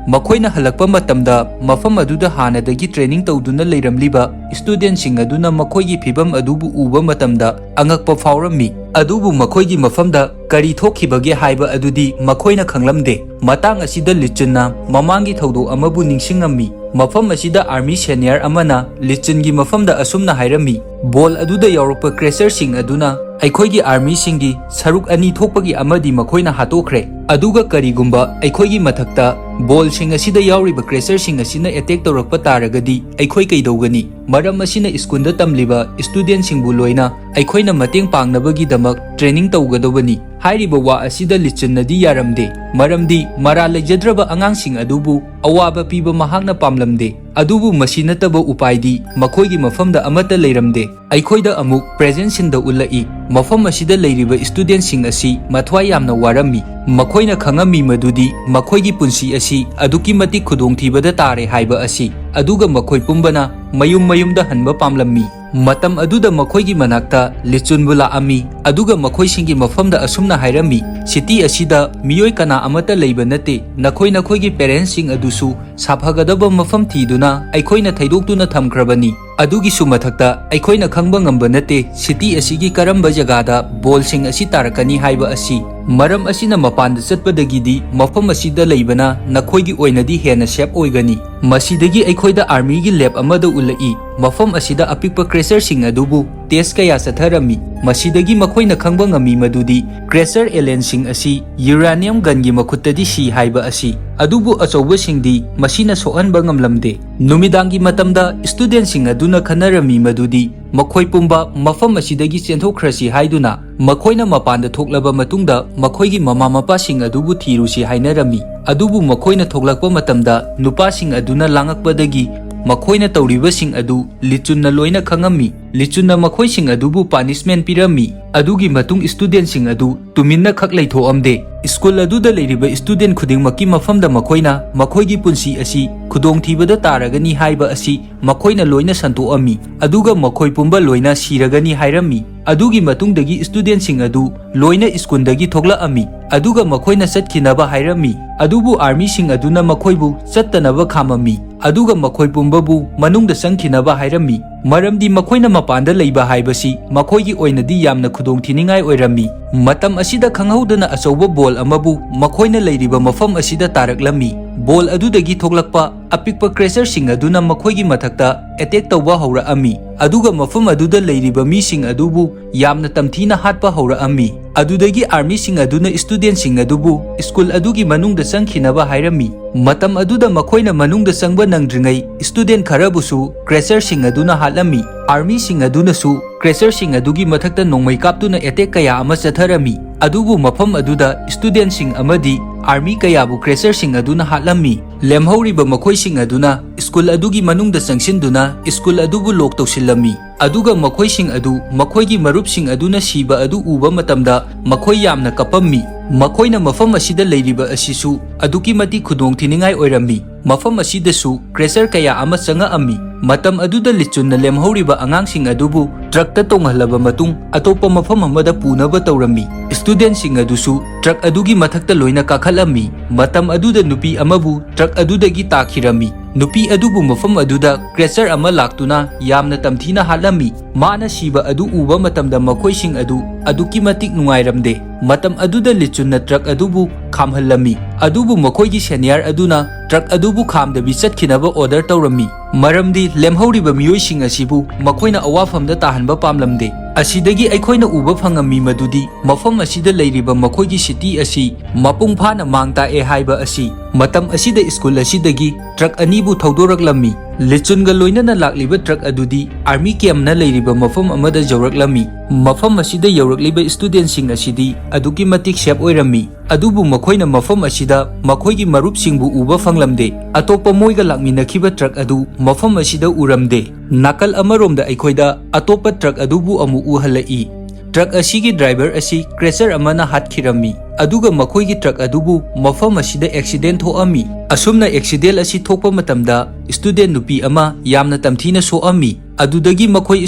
ꯃꯈꯣꯏꯅ ꯍꯜꯂꯛꯄ ꯃꯇꯝꯗ ꯃꯐꯝ ꯑꯗꯨꯗ ꯍꯥꯟꯅꯗꯒꯤ ꯇ꯭ꯔꯦꯅꯤꯡ ꯇꯧꯗꯨꯅ ꯂꯩꯔꯝꯂꯤꯕ ꯁ꯭ꯇꯨꯗꯦꯟꯠꯁꯤꯡ ꯑꯗꯨꯅ ꯃꯈꯣꯏꯒꯤ ꯐꯤꯚꯝ ꯑꯗꯨꯕꯨ ꯎꯕ ꯃꯇꯝꯗ ꯑꯉꯛꯄ ꯐꯥꯎꯔꯝꯃꯤ꯫ ꯑꯗꯨꯕꯨ ꯃꯈꯣꯏꯒꯤ ꯃꯐꯝꯗ ꯀꯔꯤ ꯊꯣꯛꯈꯤꯕꯒꯦ ꯍꯥꯏꯕ ꯑꯗꯨꯗꯤ ꯃꯈꯣꯏꯅ ꯈꯪꯂꯝꯗꯦ꯫ ꯃꯇꯥꯡ ꯑꯁꯤꯗ ꯂꯤꯆꯨꯟꯅ ꯃꯃꯥꯡꯒꯤ ꯊꯧꯗꯣꯛ ꯑꯃꯕꯨ ꯅꯤꯡꯁꯤꯡꯉꯝꯃꯤ꯫ ꯃꯐꯝ ꯑꯁꯤꯗ ꯑꯥꯔꯃꯤ ꯁꯦꯅꯤꯌꯔ ꯑꯃꯅ ꯂꯤꯆꯨꯟꯒꯤ ꯃꯐꯝꯗ ꯑꯁꯨꯝꯅ ꯍꯥꯏꯔꯝꯃꯤ, ꯕꯣꯜ ꯑꯗꯨꯗ ꯌꯥꯎꯔꯛꯄ ꯀ꯭ꯔꯦꯁꯔꯁꯤꯡ ꯑꯗꯨꯅ ꯑꯩꯈꯣꯏꯒꯤ ꯑꯥꯔꯃꯤꯁꯤꯡꯒꯤ ꯁꯔꯨꯛ ꯑꯅꯤ ꯊꯣꯛꯄꯒꯤ ꯑꯃꯗꯤ ꯃꯈꯣꯏꯅ ꯍꯥꯠꯇꯣꯛꯈ꯭ꯔꯦ꯫ ꯑꯗꯨꯒ ꯀꯔꯤꯒꯨꯝꯕ ꯑꯩꯈꯣꯏꯒꯤ ꯃꯊꯛꯇ ꯕꯣꯜꯁꯤꯡ ꯑꯁꯤꯗ ꯌꯥꯎꯔꯤꯕ ꯀ꯭ꯔꯦꯁꯔꯁꯤꯡ ꯑꯁꯤꯅ ꯑꯦꯇꯦꯛ ꯇꯧꯔꯛꯄ ꯇꯥꯔꯒꯗꯤ ꯑꯩꯈꯣꯏ ꯀꯩꯗꯧꯒꯅꯤ? ꯃꯔꯝ ꯑꯁꯤꯅ ꯁ꯭ꯀꯨꯜꯗ ꯇꯝꯂꯤꯕ ꯁ꯭ꯇꯨꯗꯦꯟꯠꯁꯤꯡꯕꯨ ꯂꯣꯏꯅ ꯑꯩꯈꯣꯏꯅ ꯃꯇꯦꯡ ꯄꯥꯡꯅꯕꯒꯤꯗꯃꯛ ꯇ꯭ꯔꯦꯅꯤꯡ ꯇꯧꯒꯗꯧꯕꯅꯤ꯫ ꯍꯥꯏꯔꯤꯕ ꯋꯥ ꯑꯁꯤꯗ ꯂꯤꯆꯨꯟꯅꯗꯤ ꯌꯥꯔꯝꯗꯦ, ꯃꯔꯝꯗꯤ ꯃꯔꯥꯜ ꯂꯩꯖꯗ꯭ꯔꯕ ꯑꯉꯥꯡꯁꯤꯡ ꯑꯗꯨꯕꯨ ꯑꯋꯥꯕ ꯄꯤꯕ ꯃꯍꯥꯛꯅ ꯄꯥꯝꯂꯝꯗꯦ꯫ ꯑꯗꯨꯕꯨ ꯃꯁꯤ ꯅꯠꯇꯕ ꯎꯄꯥꯏꯗꯤ ꯃꯈꯣꯏꯒꯤ ꯃꯐꯝꯗ ꯑꯃꯠꯇ ꯂꯩꯔꯝꯗꯦ꯫ ꯑꯩꯈꯣꯏꯗ ꯑꯃꯨꯛ ꯄ꯭ꯔꯦꯖꯦꯟꯠ ꯁꯤꯟꯗ ꯎꯠꯂꯛꯏ꯫ ꯃꯐꯝ ꯑꯁꯤꯗ ꯂꯩꯔꯤꯕ ꯁ꯭ꯇꯨꯗꯦꯟꯠꯁꯤꯡ ꯑꯁꯤ ꯃꯊ꯭ꯋꯥꯏ ꯌꯥꯝꯅ ꯋꯥꯔꯝꯃꯤ꯫ ꯃꯈꯣꯏꯅ ꯈꯪꯉꯝꯃꯤ ꯃꯗꯨꯗꯤ ꯃꯈꯣꯏꯒꯤ ꯄꯨꯟꯁꯤ ꯑꯁꯤ ꯑꯗꯨꯛꯀꯤ ꯃꯇꯤꯛ ꯈꯨꯗꯣꯡꯊꯤꯕꯗ ꯇꯥꯔꯦ ꯍꯥꯏꯕ ꯑꯁꯤ, ꯑꯗꯨꯒ ꯃꯈꯣꯏ ꯄꯨꯝꯕꯅ ꯃꯌꯨꯝꯗ ꯍꯟꯕ ꯄꯥꯝꯂꯝꯃꯤ꯫ ꯃꯇꯝ ꯑꯗꯨꯗ ꯃꯈꯣꯏꯒꯤ ꯃꯅꯥꯛꯇ ꯂꯤꯆꯨꯟꯕꯨ ꯂꯥꯛꯑꯝꯃꯤ, ꯑꯗꯨꯒ ꯃꯈꯣꯏꯁꯤꯡꯒꯤ ꯃꯐꯝꯗ ꯑꯁꯨꯝꯅ ꯍꯥꯏꯔꯝꯃꯤ, ꯁꯤꯇꯤ ꯑꯁꯤꯗ ꯃꯤꯑꯣꯏ ꯀꯅꯥ ꯑꯃꯠꯇ ꯂꯩꯕ ꯅꯠꯇꯦ꯫ ꯅꯈꯣꯏꯒꯤ ꯄꯦꯔꯦꯟꯠꯁꯤꯡ ꯑꯗꯨꯁꯨ ꯁꯥꯐꯒꯗꯕ ꯃꯐꯝ ꯊꯤꯗꯨꯅ ꯑꯩꯈꯣꯏꯅ ꯊꯩꯗꯣꯛꯇꯨꯅ ꯊꯝꯈ꯭ꯔꯕꯅꯤ꯫ ꯑꯗꯨꯒꯤꯁꯨ ꯃꯊꯛꯇ ꯑꯩꯈꯣꯏꯅ ꯈꯪꯕ ꯉꯝꯕ ꯅꯠꯇꯦ ꯁꯤꯇꯤ ꯑꯁꯤꯒꯤ ꯀꯔꯝꯕ ꯖꯒꯥꯗ ꯕꯣꯜꯁꯤꯡ ꯑꯁꯤ ꯇꯥꯔꯛꯀꯅꯤ ꯍꯥꯏꯕ ꯑꯁꯤ꯫ ꯃꯔꯝ ꯑꯁꯤꯅ ꯃꯄꯥꯟꯗ ꯆꯠꯄꯗꯒꯤꯗꯤ ꯃꯐꯝ ꯑꯁꯤꯗ ꯂꯩꯕꯅ ꯅꯈꯣꯏꯒꯤ ꯑꯣꯏꯅꯗꯤ ꯍꯦꯟꯅ ꯁꯦꯐ ꯑꯣꯏꯒꯅꯤ꯫ ꯃꯁꯤꯗꯒꯤ ꯑꯩꯈꯣꯏꯗ ꯑꯥꯔꯃꯤꯒꯤ ꯂꯦꯕ ꯑꯃꯗ ꯎꯠꯂꯛꯏ꯫ ꯃꯐꯝ ꯑꯁꯤꯗ ꯑꯄꯤꯛꯄ ꯀ꯭ꯔꯦꯁꯔꯁꯤꯡ ꯑꯗꯨꯕꯨ ꯇꯦꯁ ꯀꯌꯥ ꯆꯠꯊꯔꯝꯃꯤ꯫ ꯃꯁꯤꯗꯒꯤ ꯃꯈꯣꯏꯅ ꯈꯪꯕ ꯉꯝꯃꯤ ꯃꯗꯨꯗꯤ ꯀ꯭ꯔꯦꯁꯔ ꯑꯦꯂꯦꯟꯁꯤꯡ ꯑꯁꯤ ꯌꯨꯔꯥꯅꯤꯌꯝ ꯒꯟꯒꯤ ꯃꯈꯨꯠꯇꯗꯤ ꯁꯤ ꯍꯥꯏꯕ ꯑꯁꯤ, ꯑꯗꯨꯕꯨ ꯑꯆꯧꯕꯁꯤꯡꯗꯤ ꯃꯁꯤꯅ ꯁꯣꯛꯍꯟꯕ ꯉꯝꯂꯝꯗꯦ꯫ ꯅꯨꯃꯤꯗꯥꯡꯒꯤ ꯃꯇꯝꯗ ꯁ꯭ꯇꯨꯗꯦꯟꯠꯁꯤꯡ ꯑꯗꯨꯅ ꯈꯟꯅꯔꯝꯃꯤ ꯃꯗꯨꯗꯤ ꯃꯈꯣꯏ ꯄꯨꯝꯕ ꯃꯐꯝ ꯑꯁꯤꯗꯒꯤ ꯆꯦꯟꯊꯣꯛꯈ꯭ꯔꯁꯤ ꯍꯥꯏꯗꯨꯅ꯫ ꯃꯈꯣꯏꯅ ꯃꯄꯥꯟꯗ ꯊꯣꯛꯂꯕ ꯃꯇꯨꯡꯗ ꯃꯈꯣꯏꯒꯤ ꯃꯃꯥ ꯃꯄꯥꯁꯤꯡ ꯑꯗꯨꯕꯨ ꯊꯤꯔꯨꯁꯤ ꯍꯥꯏꯅꯔꯝꯃꯤ꯫ ꯑꯗꯨꯕꯨ ꯃꯈꯣꯏꯅ ꯊꯣꯛꯂꯛꯄ ꯃꯇꯝꯗ ꯅꯨꯄꯥꯁꯤꯡ ꯑꯗꯨꯅ ꯂꯥꯡꯉꯛꯄꯗꯒꯤ ꯃꯈꯣꯏꯅ ꯇꯧꯔꯤꯕꯁꯤꯡ ꯑꯗꯨ ꯂꯤꯆꯨꯟꯅ ꯂꯣꯏꯅ ꯈꯪꯉꯝꯃꯤ꯫ ꯂꯤꯆꯨꯟꯅ ꯃꯈꯣꯏꯁꯤꯡ ꯑꯗꯨꯕꯨ ꯄꯥꯅꯤꯁꯃꯦꯟꯠ ꯄꯤꯔꯝꯃꯤ꯫ ꯑꯗꯨꯒꯤ ꯃꯇꯨꯡ ꯁ꯭ꯇꯨꯗꯦꯟꯠꯁꯤꯡ ꯑꯗꯨ ꯇꯨꯃꯤꯟꯅ ꯈꯛ ꯂꯩꯊꯣꯛꯑꯝꯗꯦ꯫ ꯁ꯭ꯀꯨꯜ ꯑꯗꯨꯗ ꯂꯩꯔꯤꯕ ꯁ꯭ꯇꯨꯗꯦꯟꯠ ꯈꯨꯗꯤꯡꯃꯛꯀꯤ ꯃꯐꯝꯗ ꯃꯈꯣꯏꯅ ꯃꯈꯣꯏꯒꯤ ꯄꯨꯟꯁꯤ ꯑꯁꯤ ꯈꯨꯗꯣꯡꯊꯤꯕꯗ ꯇꯥꯔꯒꯅꯤ ꯍꯥꯏꯕ ꯑꯁꯤ ꯃꯈꯣꯏꯅ ꯂꯣꯏꯅ ꯁꯟꯇꯣꯛꯑꯝꯃꯤ, ꯑꯗꯨꯒ ꯃꯈꯣꯏ ꯄꯨꯝꯕ ꯂꯣꯏꯅ ꯁꯤꯔꯒꯅꯤ ꯍꯥꯏꯔꯝꯃꯤ꯫ ꯑꯗꯨꯒꯤ ꯃꯇꯨꯡꯗꯒꯤ ꯁ꯭ꯇꯨꯗꯦꯟꯠꯁꯤꯡ ꯑꯗꯨ ꯂꯣꯏꯅ ꯁ꯭ꯀꯨꯜꯗꯒꯤ ꯊꯣꯛꯂꯛꯑꯝꯃꯤ, ꯑꯗꯨꯒ ꯃꯈꯣꯏꯅ ꯆꯠꯈꯤꯅꯕ ꯍꯥꯏꯔꯝꯃꯤ꯫ ꯑꯗꯨꯕꯨ ꯑꯥꯔꯃꯤꯁꯤꯡ ꯑꯗꯨꯅ ꯃꯈꯣꯏꯕꯨ ꯆꯠꯇꯅꯕ ꯈꯥꯝꯃꯝꯃꯤ, ꯑꯗꯨꯒ ꯃꯈꯣꯏ ꯄꯨꯝꯕꯕꯨ ꯃꯅꯨꯡꯗ ꯆꯪꯈꯤꯅꯕ ꯍꯥꯏꯔꯝꯃꯤ, ꯃꯔꯝꯗꯤ ꯃꯈꯣꯏꯅ ꯃꯄꯥꯟꯗ ꯂꯩꯕ ꯍꯥꯏꯕꯁꯤ ꯃꯈꯣꯏꯒꯤ ꯑꯣꯏꯅꯗꯤ ꯌꯥꯝꯅ ꯈꯨꯗꯣꯡꯊꯤꯅꯤꯡꯉꯥꯏ ꯑꯣꯏꯔꯝꯃꯤ꯫ ꯃꯇꯝ ꯑꯁꯤꯗ ꯈꯪꯍꯧꯗꯅ ꯑꯆꯧꯕ ꯕꯣꯜ ꯑꯃꯕꯨ ꯃꯈꯣꯏꯅ ꯂꯩꯔꯤꯕ ꯃꯐꯝ ꯑꯁꯤꯗ ꯇꯥꯔꯛꯂꯝꯃꯤ꯫ ꯕꯣꯜ ꯑꯗꯨꯗꯒꯤ ꯊꯣꯛꯂꯛꯄ ꯑꯄꯤꯛꯄ ꯀ꯭ꯔꯦꯁꯔꯁꯤꯡ ꯑꯗꯨꯅ ꯃꯈꯣꯏꯒꯤ ꯃꯊꯛꯇ ꯑꯦꯇꯦꯛ ꯇꯧꯕ ꯍꯧꯔꯛꯑꯝꯃꯤ, ꯑꯗꯨꯒ ꯃꯐꯝ ꯑꯗꯨꯗ ꯂꯩꯔꯤꯕ ꯃꯤꯁꯤꯡ ꯑꯗꯨꯕꯨ ꯌꯥꯝꯅ ꯇꯝꯊꯤꯅ ꯍꯥꯠꯄ ꯍꯧꯔꯛꯑꯝꯃꯤ꯫ ꯑꯗꯨꯗꯒꯤ ꯑꯥꯔꯃꯤꯁꯤꯡ ꯑꯗꯨꯅ ꯁ꯭ꯇꯨꯗꯦꯟꯠꯁꯤꯡ ꯑꯗꯨꯕꯨ ꯁ꯭ꯀꯨꯜ ꯑꯗꯨꯒꯤ ꯃꯅꯨꯡꯗ ꯆꯪꯈꯤꯅꯕ ꯍꯥꯏꯔꯝꯃꯤ꯫ ꯃꯇꯝ ꯑꯗꯨꯗ ꯃꯈꯣꯏꯅ ꯃꯅꯨꯡꯗ ꯆꯪꯕ ꯅꯪꯗ꯭ꯔꯤꯉꯩ ꯁ꯭ꯇꯨꯗꯦꯟꯠ ꯈꯔꯕꯨꯁꯨ ꯀ꯭ꯔꯦꯁꯔꯁꯤꯡ ꯑꯗꯨꯅ ꯍꯥꯠꯂꯝꯃꯤ꯫ ꯑꯥꯔꯃꯤꯁꯤꯡ ꯑꯗꯨꯅꯁꯨ ꯀ꯭ꯔꯦꯁꯔꯁꯤꯡ ꯑꯗꯨꯒꯤ ꯃꯊꯛꯇ ꯅꯣꯡꯃꯩ ꯀꯥꯞꯇꯨꯅ ꯑꯦꯇꯦꯛ ꯀꯌꯥ ꯑꯃ ꯆꯠꯊꯔꯝꯃꯤ꯫ ꯑꯗꯨꯕꯨ ꯃꯐꯝ ꯑꯗꯨꯗ ꯁ꯭ꯇꯨꯗꯦꯟꯠꯁꯤꯡ ꯑꯃꯗꯤ ꯑꯥꯔꯃꯤ ꯀꯌꯥꯕꯨ ꯀ꯭ꯔꯦꯁꯔꯁꯤꯡ ꯑꯗꯨꯅ ꯍꯥꯠꯂꯝꯃꯤ꯫ ꯂꯦꯝꯍꯧꯔꯤꯕ ꯃꯈꯣꯏꯁꯤꯡ ꯑꯗꯨꯅ ꯁ꯭ꯀꯨꯜ ꯑꯗꯨꯒꯤ ꯃꯅꯨꯡꯗ ꯆꯪꯁꯤꯟꯗꯨꯅ ꯁ꯭ꯀꯨꯜ ꯑꯗꯨꯕꯨ ꯂꯣꯛ ꯇꯧꯁꯤꯜꯂꯝꯃꯤ, ꯑꯗꯨꯒ ꯃꯈꯣꯏꯁꯤꯡ ꯑꯗꯨ ꯃꯈꯣꯏꯒꯤ ꯃꯔꯨꯞꯁꯤꯡ ꯑꯗꯨꯅ ꯁꯤꯕ ꯑꯗꯨ ꯎꯕ ꯃꯇꯝꯗ ꯃꯈꯣꯏ ꯌꯥꯝꯅ ꯀꯞꯄꯝꯃꯤ꯫ ꯃꯈꯣꯏꯅ ꯃꯐꯝ ꯑꯁꯤꯗ ꯂꯩꯔꯤꯕ ꯑꯁꯤꯁꯨ ꯑꯗꯨꯛꯀꯤ ꯃꯇꯤꯛ ꯈꯨꯗꯣꯡꯊꯤꯅꯤꯡꯉꯥꯏ ꯑꯣꯏꯔꯝꯃꯤ꯫ ꯃꯐꯝ ꯑꯁꯤꯗꯁꯨ ꯀ꯭ꯔꯦꯁꯔ ꯀꯌꯥ ꯑꯃ ꯆꯪꯉꯛꯑꯝꯃꯤ꯫ ꯃꯇꯝ ꯑꯗꯨꯗ ꯂꯤꯆꯨꯟꯅ ꯂꯦꯝꯍꯧꯔꯤꯕ ꯑꯉꯥꯡꯁꯤꯡ ꯑꯗꯨꯕꯨ ꯇ꯭ꯔꯛꯇ ꯇꯣꯡꯍꯜꯂꯕ ꯃꯇꯨꯡ ꯑꯇꯣꯞꯄ ꯃꯐꯝ ꯑꯃꯗ ꯄꯨꯅꯕ ꯇꯧꯔꯝꯃꯤ꯫ ꯁ꯭ꯇꯨꯗꯦꯟꯠꯁꯤꯡ ꯑꯗꯨꯁꯨ ꯇ꯭ꯔꯛ ꯑꯗꯨꯒꯤ ꯃꯊꯛꯇ ꯂꯣꯏꯅ ꯀꯥꯈꯠꯂꯝꯃꯤ꯫ ꯃꯇꯝ ꯑꯗꯨꯗ ꯅꯨꯄꯤ ꯑꯃꯕꯨ ꯇ꯭ꯔꯛ ꯑꯗꯨꯗꯒꯤ ꯇꯥꯈꯤꯔꯝꯃꯤ꯫ ꯅꯨꯄꯤ ꯑꯗꯨꯕꯨ ꯃꯐꯝ ꯑꯗꯨꯗ ꯀ꯭ꯔꯦꯁꯔ ꯑꯃ ꯂꯥꯛꯇꯨꯅ ꯌꯥꯝꯅ ꯇꯝꯊꯤꯅ ꯍꯥꯠꯂꯝꯃꯤ꯫ ꯃꯥꯅ ꯁꯤꯕ ꯑꯗꯨ ꯎꯕ ꯃꯇꯝꯗ ꯃꯈꯣꯏꯁꯤꯡ ꯑꯗꯨ ꯑꯗꯨꯛꯀꯤ ꯃꯇꯤꯛ ꯅꯨꯡꯉꯥꯏꯔꯝꯗꯦ꯫ ꯃꯇꯝ ꯑꯗꯨꯗ ꯂꯤꯆꯨꯟꯅ ꯇ꯭ꯔꯛ ꯑꯗꯨꯕꯨ ꯈꯥꯝꯍꯜꯂꯝꯃꯤ, ꯑꯗꯨꯕꯨ ꯃꯈꯣꯏꯒꯤ ꯁꯦꯅꯤꯌꯔ ꯑꯗꯨꯅ ꯇ꯭ꯔꯛ ꯑꯗꯨꯕꯨ ꯈꯥꯝꯗꯕꯤ ꯆꯠꯈꯤꯅꯕ ꯑꯣꯔꯗꯔ ꯇꯧꯔꯝꯃꯤ꯫ Maramdi lemhꯧriba miyoising asibu makoina awafamda tahanba pamlamde. Asidagi aikoina uba phangami madudi mafam asida leiriba makoigi city asi mapung phana mangta e haiba asi matam asida school asidagi truck anibu thaudoraklami lichunga loinana lakliba truck adudi army camp na leiriba mafam amada jawraklami mafam asida yawrakliba student sing asidi aduki matik shep oirami adubu makoina mafam asida makoigi marup singbu uba phanglamde atopa moiga lakminakhiba truck adu mafam asida uramde nakal amaromda aikoida atopa truck adubu amu uhalai truck asigi driver asi crasher amana hatkirami aduga makoigi truck adubu mafam asida accident thoami asumna accident asi thokpa matamda student nupi ama yamna tamthina soami adudagi makoi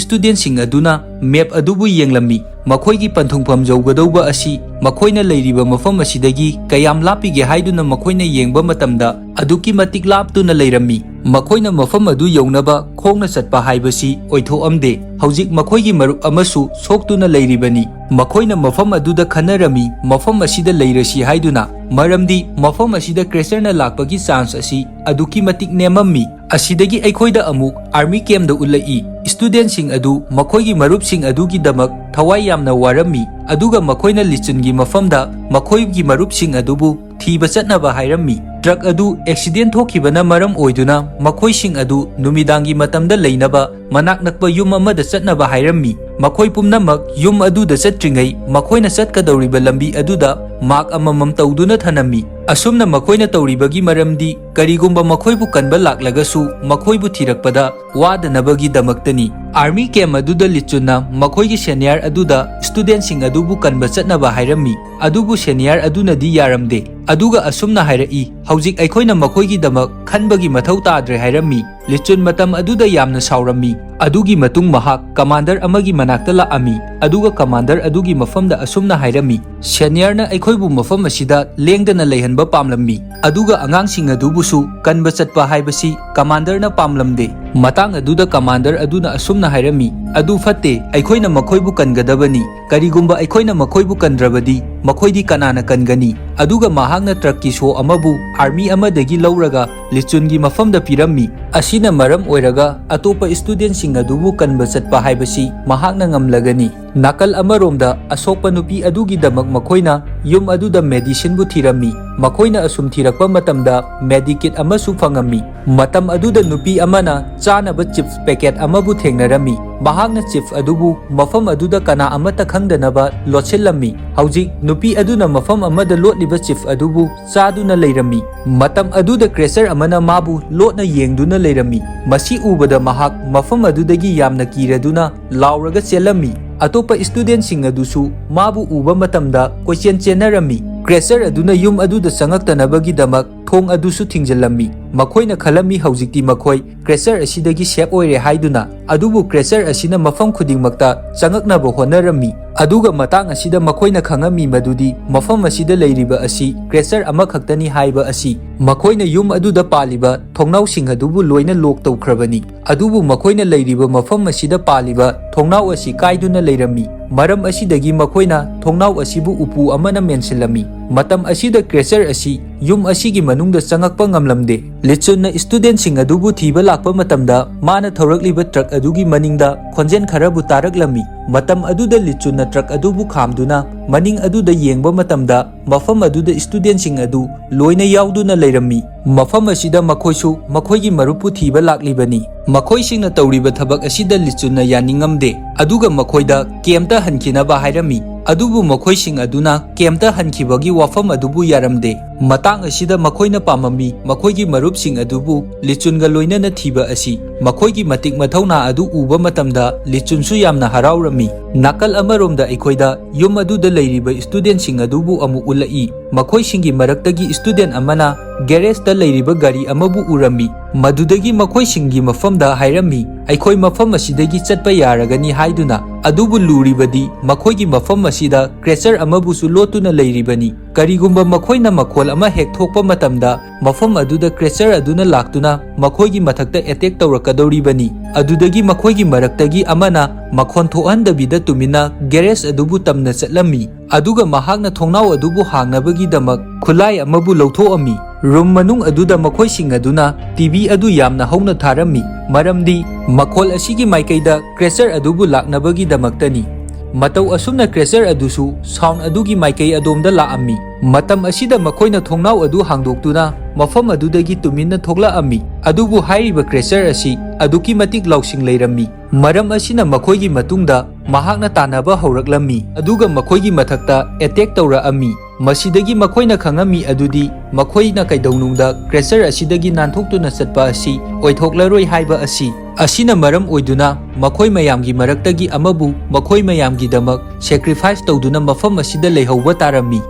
student sing aduna map adubu yenglami makoigi panthungpham jawgadauba asi makoina leiriba mafam asidagi kayam lapige haiduna makoina yengba matamda aduki matik laptuna leirami makoina mafam adu yownaba khongna chatpa haibasi oithoamde hojik makoigi marup amasu soktuna leiribani makoina mafam aduda khanarami mafam asida leirasi haiduna maramdi mafam asida crasher na lakpagi chance asi aduki matik nemammi asidagi aikoida amuk army camp da ulai student sing adu makoigi marup sing adugi damak thawai yamna warami aduga makoina lichungi mafamda makoigi marup sing adubu thiba chatnaba hairami truck adu accident thokibana maram oiduna makoi sing adu numidangi matamda leinaba manak nakba yum amada chatnaba hairami makoi pumnamak yum adu da chatringai makoina chatkadawriba lambi aduda mak amamam tawduna thanami asumna makoina tawribagi maramdi karigumba makoibu kanba laklagasu makoibu thirakpada wadanabagi damaktani army camp aduda lichuna makoigi senior aduda student sing adubu kanba chatnaba hairami adubu senior aduna di yaramde aduga asumna hairai hojik aikoina makoigi damak khanbagi mathau tadre hairami lichun matam aduda yamna saurami adugi matung mahak commander amagi manakta laami aduga commander adugi mafamda asumna hairami senior na aikoibu mafam asida lengdana leihanba pamlammi aduga angangsing adubusu kanba chatpa haibasi commander na pamlamde matang aduda commander aduna asumna hairami adu fatte aikoina makoibu kangadabani karigumba aikoina makoibu kandrabadi makoidi kanana kangani aduga mahakna truck so amabu army amadagi lauraga lichungi mafamda pirammi asina maram oiraga atopa student sing adubu kanba chatpa haibasi mahakna ngamlagani nakal amaromda asokpa nupi adugi damak makoina yum aduda medicine bu thirami makoina asum thirakpa matamda medikit amasu phangami matam aduda nupi amana chanaba chips packet amabu thengnarami mahakna chips adubu mafam aduda kana amata khangdanaba lotsilami hojik nupi aduna mafam amada lotliba chips adubu chaduna leirami matam aduda crasher amana mabu lotna yengduna leirami masi ubada mahak mafam adudagi yamna kiraduna lauraga chelami atopa student sing adusu mabu uba matamda question chenarami crasher aduna yum aduda sangaktanabagi damak thong adusu thingjalami makoina khalami hojikti makoi crasher asidagi shape oire haiduna adubu crasher asina mafam khudingmakta changaknaba honarami aduga matang asida makoina khangami madudi mafam asida leiriba asi crasher amakhaktani haiba asi makoina yum aduda paliba thongnau sing adubu loina lok tawkhrabani adubu makoina leiriba mafam asida paliba thongnau asi kaiduna leirami maram asidagi makoina thongnau asibu upu amana mensilami matam asida crasher asi yum asigi manungda changakpa ngamlamde lichunna student sing adubu thiba lakpa matamda mana thaurakliba truck adugi maningda khonjen kharabu taraklami matam aduda lichunna truck adubu khamduna maning aduda yengba matamda mafam aduda student sing adu loina yauduna leirami mafam asida makoisu makoigi marupu thiba laklibani makoi singna tawriba thabak asida lichunna yaningamde aduga makoida kemta hankinaba hairami adubu makoi sing aduna kemta hankibagi wafam adubu yaramde matang asida makoina pamami makoigi marup sing adubu lichunga loinana thiba asi makoigi matik mathauna adu uba matamda lichunsu yamna haraurami nakal amaromda aikoida yum aduda leiriba student sing adubu amu ulai makoi singi maraktagi student amana garage ta leiriba gari amabu urami madudagi makoi singi mafamda hairami aikoi mafam asidagi chatpa yaragani haiduna adubu luribadi makoigi mafam asida crasher amabusu lotuna leiribani karigumba makoina makhol ama hek thokpa matamda mafam aduda crasher aduna laktuna makoigi mathakta attack tawrakadoribani adudagi makoigi maraktagi amana makhon thohandabida tumina garage adubu tamna chatlami aduga mahakna thongnau adubu hangnabagi damak khulai amabu lawthoami Room manung aduda makoising aduna TV adu yamna hauna tharami maramdi makhol asigi maikaida crasher adubu laknabagi damaktani matau asumna crasher adusu sound adugi maikai adomda laami matam asida makoina thongnau adu hangdoktuna mafam adudagi tuminna thoglaami adubu hairiba crasher asi aduki matik lausing leirami maram asina makoigi matungda mahakna tanaba hauraklammi aduga makoigi mathakta attack tawraami masidagi makoina khangami adudi makoina kaidaunungda crasher asidagi nanthoktuna satpa asi oithoklaroi haiba asi asina maram oiduna makoi mayamgi maraktagi amabu makoi mayamgi damak sacrifice tawduna mafam asida leihauba tarami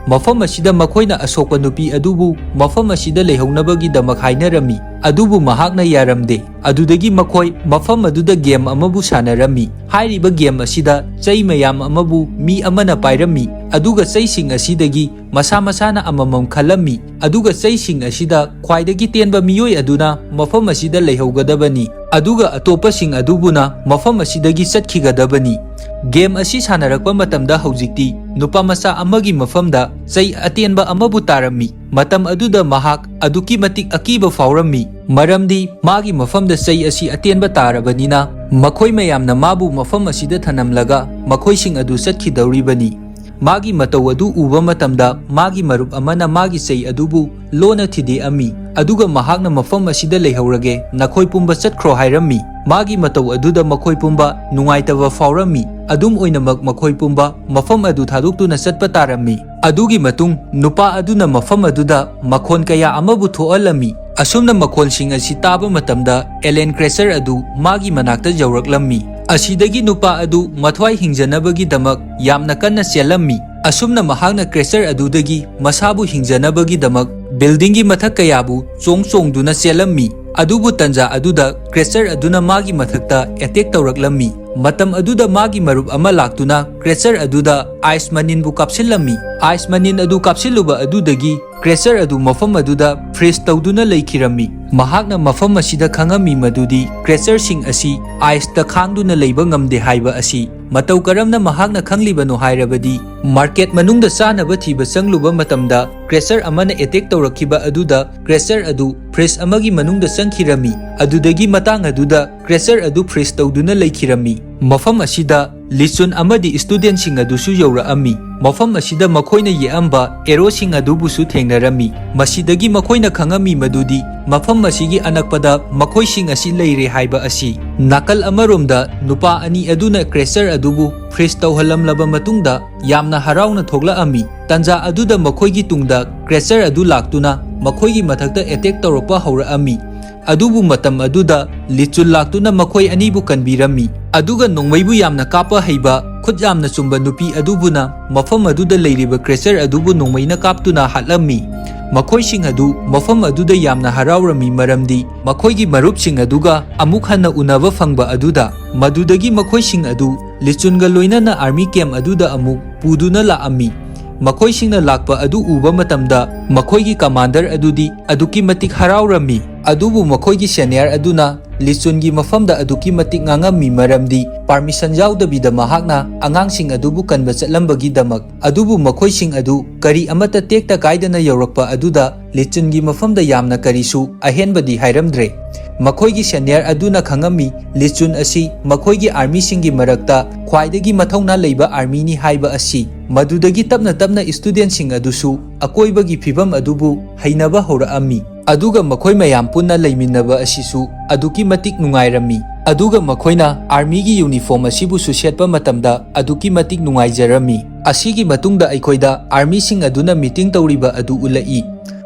mafam asida makoina asokpa nupi adubu mafam asida leihaunabagi damak hainarami adubu mahakna yaramde adudagi makoi mafam aduda game amabu sanarami hairiba game asida chai mayam amabu mi amana pairami aduga chaising asidagi masa masana amamam khalami aduga chaising asida khwaidagi tenba miyoi aduna mafam asida leihaugadabani aduga atopasing adubuna mafam asidagi chatkigadabani game asi sanarakpa matamda haujikti nupa masa amagi mafamda chai atenba amabu tarami matam aduda mahak aduki matik akiba faurami maramdi magi mafamda chai asi atenba tarabanina makhoi mayamna mabu mafam asida thanamlaga makhoising adu chatkidawribani magi matau adu uba matamda magi marup amana magi chai adubu lona thide ami aduga mahakna mafam asida leihaurage nakhoi pumba chatkhro hairami magi matau aduda makhoi pumba nungaitaba faurami adum oinamak makhoi pumba mafam adu thaduktuna chatpa tarami adugi matung nupa aduna mafam aduda makhon kaya amabu thoalami asumna makhonsing asi taba matamda alien crasher adu magi manakta jawraklammi asidagi nupa adu mathwai hingjanabagi damak yamna kanna chelammi asumna mahakna crasher adudagi masabu hingjanabagi damak buildingi mathak kayabu chongduna chelammi adubu tanja aduda crasher aduna magi mathakta attack tawraklammi matam aduda magi marup ama laktuna crasher aduda ice maninbu kapsillammi ice manin adu kapsiluba adudagi crasher adu mafam aduda freeze tawduna leikhirammi mahakna mafam asida khangami madudi crasher sing asi ice ta khangduna leiba ngamde haiba asi matau karamna mahakna khanglibano hairabadi market manungda sanaba thiba changluba matamda crasher amana attack tawrakhiba aduda crasher adu freeze amagi manungda changkhirami adudagi matang aduda crasher adu freeze tawduna leikhirami mafam asida lichun amadi student sing adusu yawraami mafam asida makoina yeamba ero sing adubusu thengnarami masidagi makoina khangami madudi mafam asigi anakpada makoi sing asi leire haiba asi nakal amaromda nupa ani aduna crasher adubu freeze tawhalamlaba matungda yamna harauna thoglaami tanja aduda makoigi tungda crasher adu laktuna makoigi mathakta attack tawrakpa hauraami adubu matam aduda lichul laktuna makoi anibu kanbirami aduga nongmaibu yamna kapa heiba khut yamna chumba nupi adubuna mafam aduda leiriba crasher adubu nongmaina kaptuna hatlami makoi sing adu mafam aduda yamna haraurami maramdi makoigi marup sing aduga amuk hanna unaba phangba aduda madudagi makoi sing adu lichunga loinana army camp aduda amuk puduna laami makoi singna lakpa adu uba matamda makoigi commander adudi aduki matik haraurami adubu makoigi senior aduna lichungi mafamda aduki matik ngangami maramdi permission yaudabida mahakna angangsing adubu kanba chatlambagi damak adubu makoi sing adu kari amata tekta kaidana yaurakpa aduda lichungi mafamda yamna karisu ahenbadi hairamdre makoigi senior aduna khangami lichun asi makoigi army singi marakta khwaidagi mathongna leiba army ni haiba asi madudagi tapna tapna student sing adusu akoibagi phibam adubu hainaba horaami aduga makoi mayam punna leiminaba asisu aduki matik nungairami aduga makoina army gi uniform asibu su setpa matamda aduki matik nungaijarami asigi matungda aikoida army sing aduna meeting tawriba adu ulai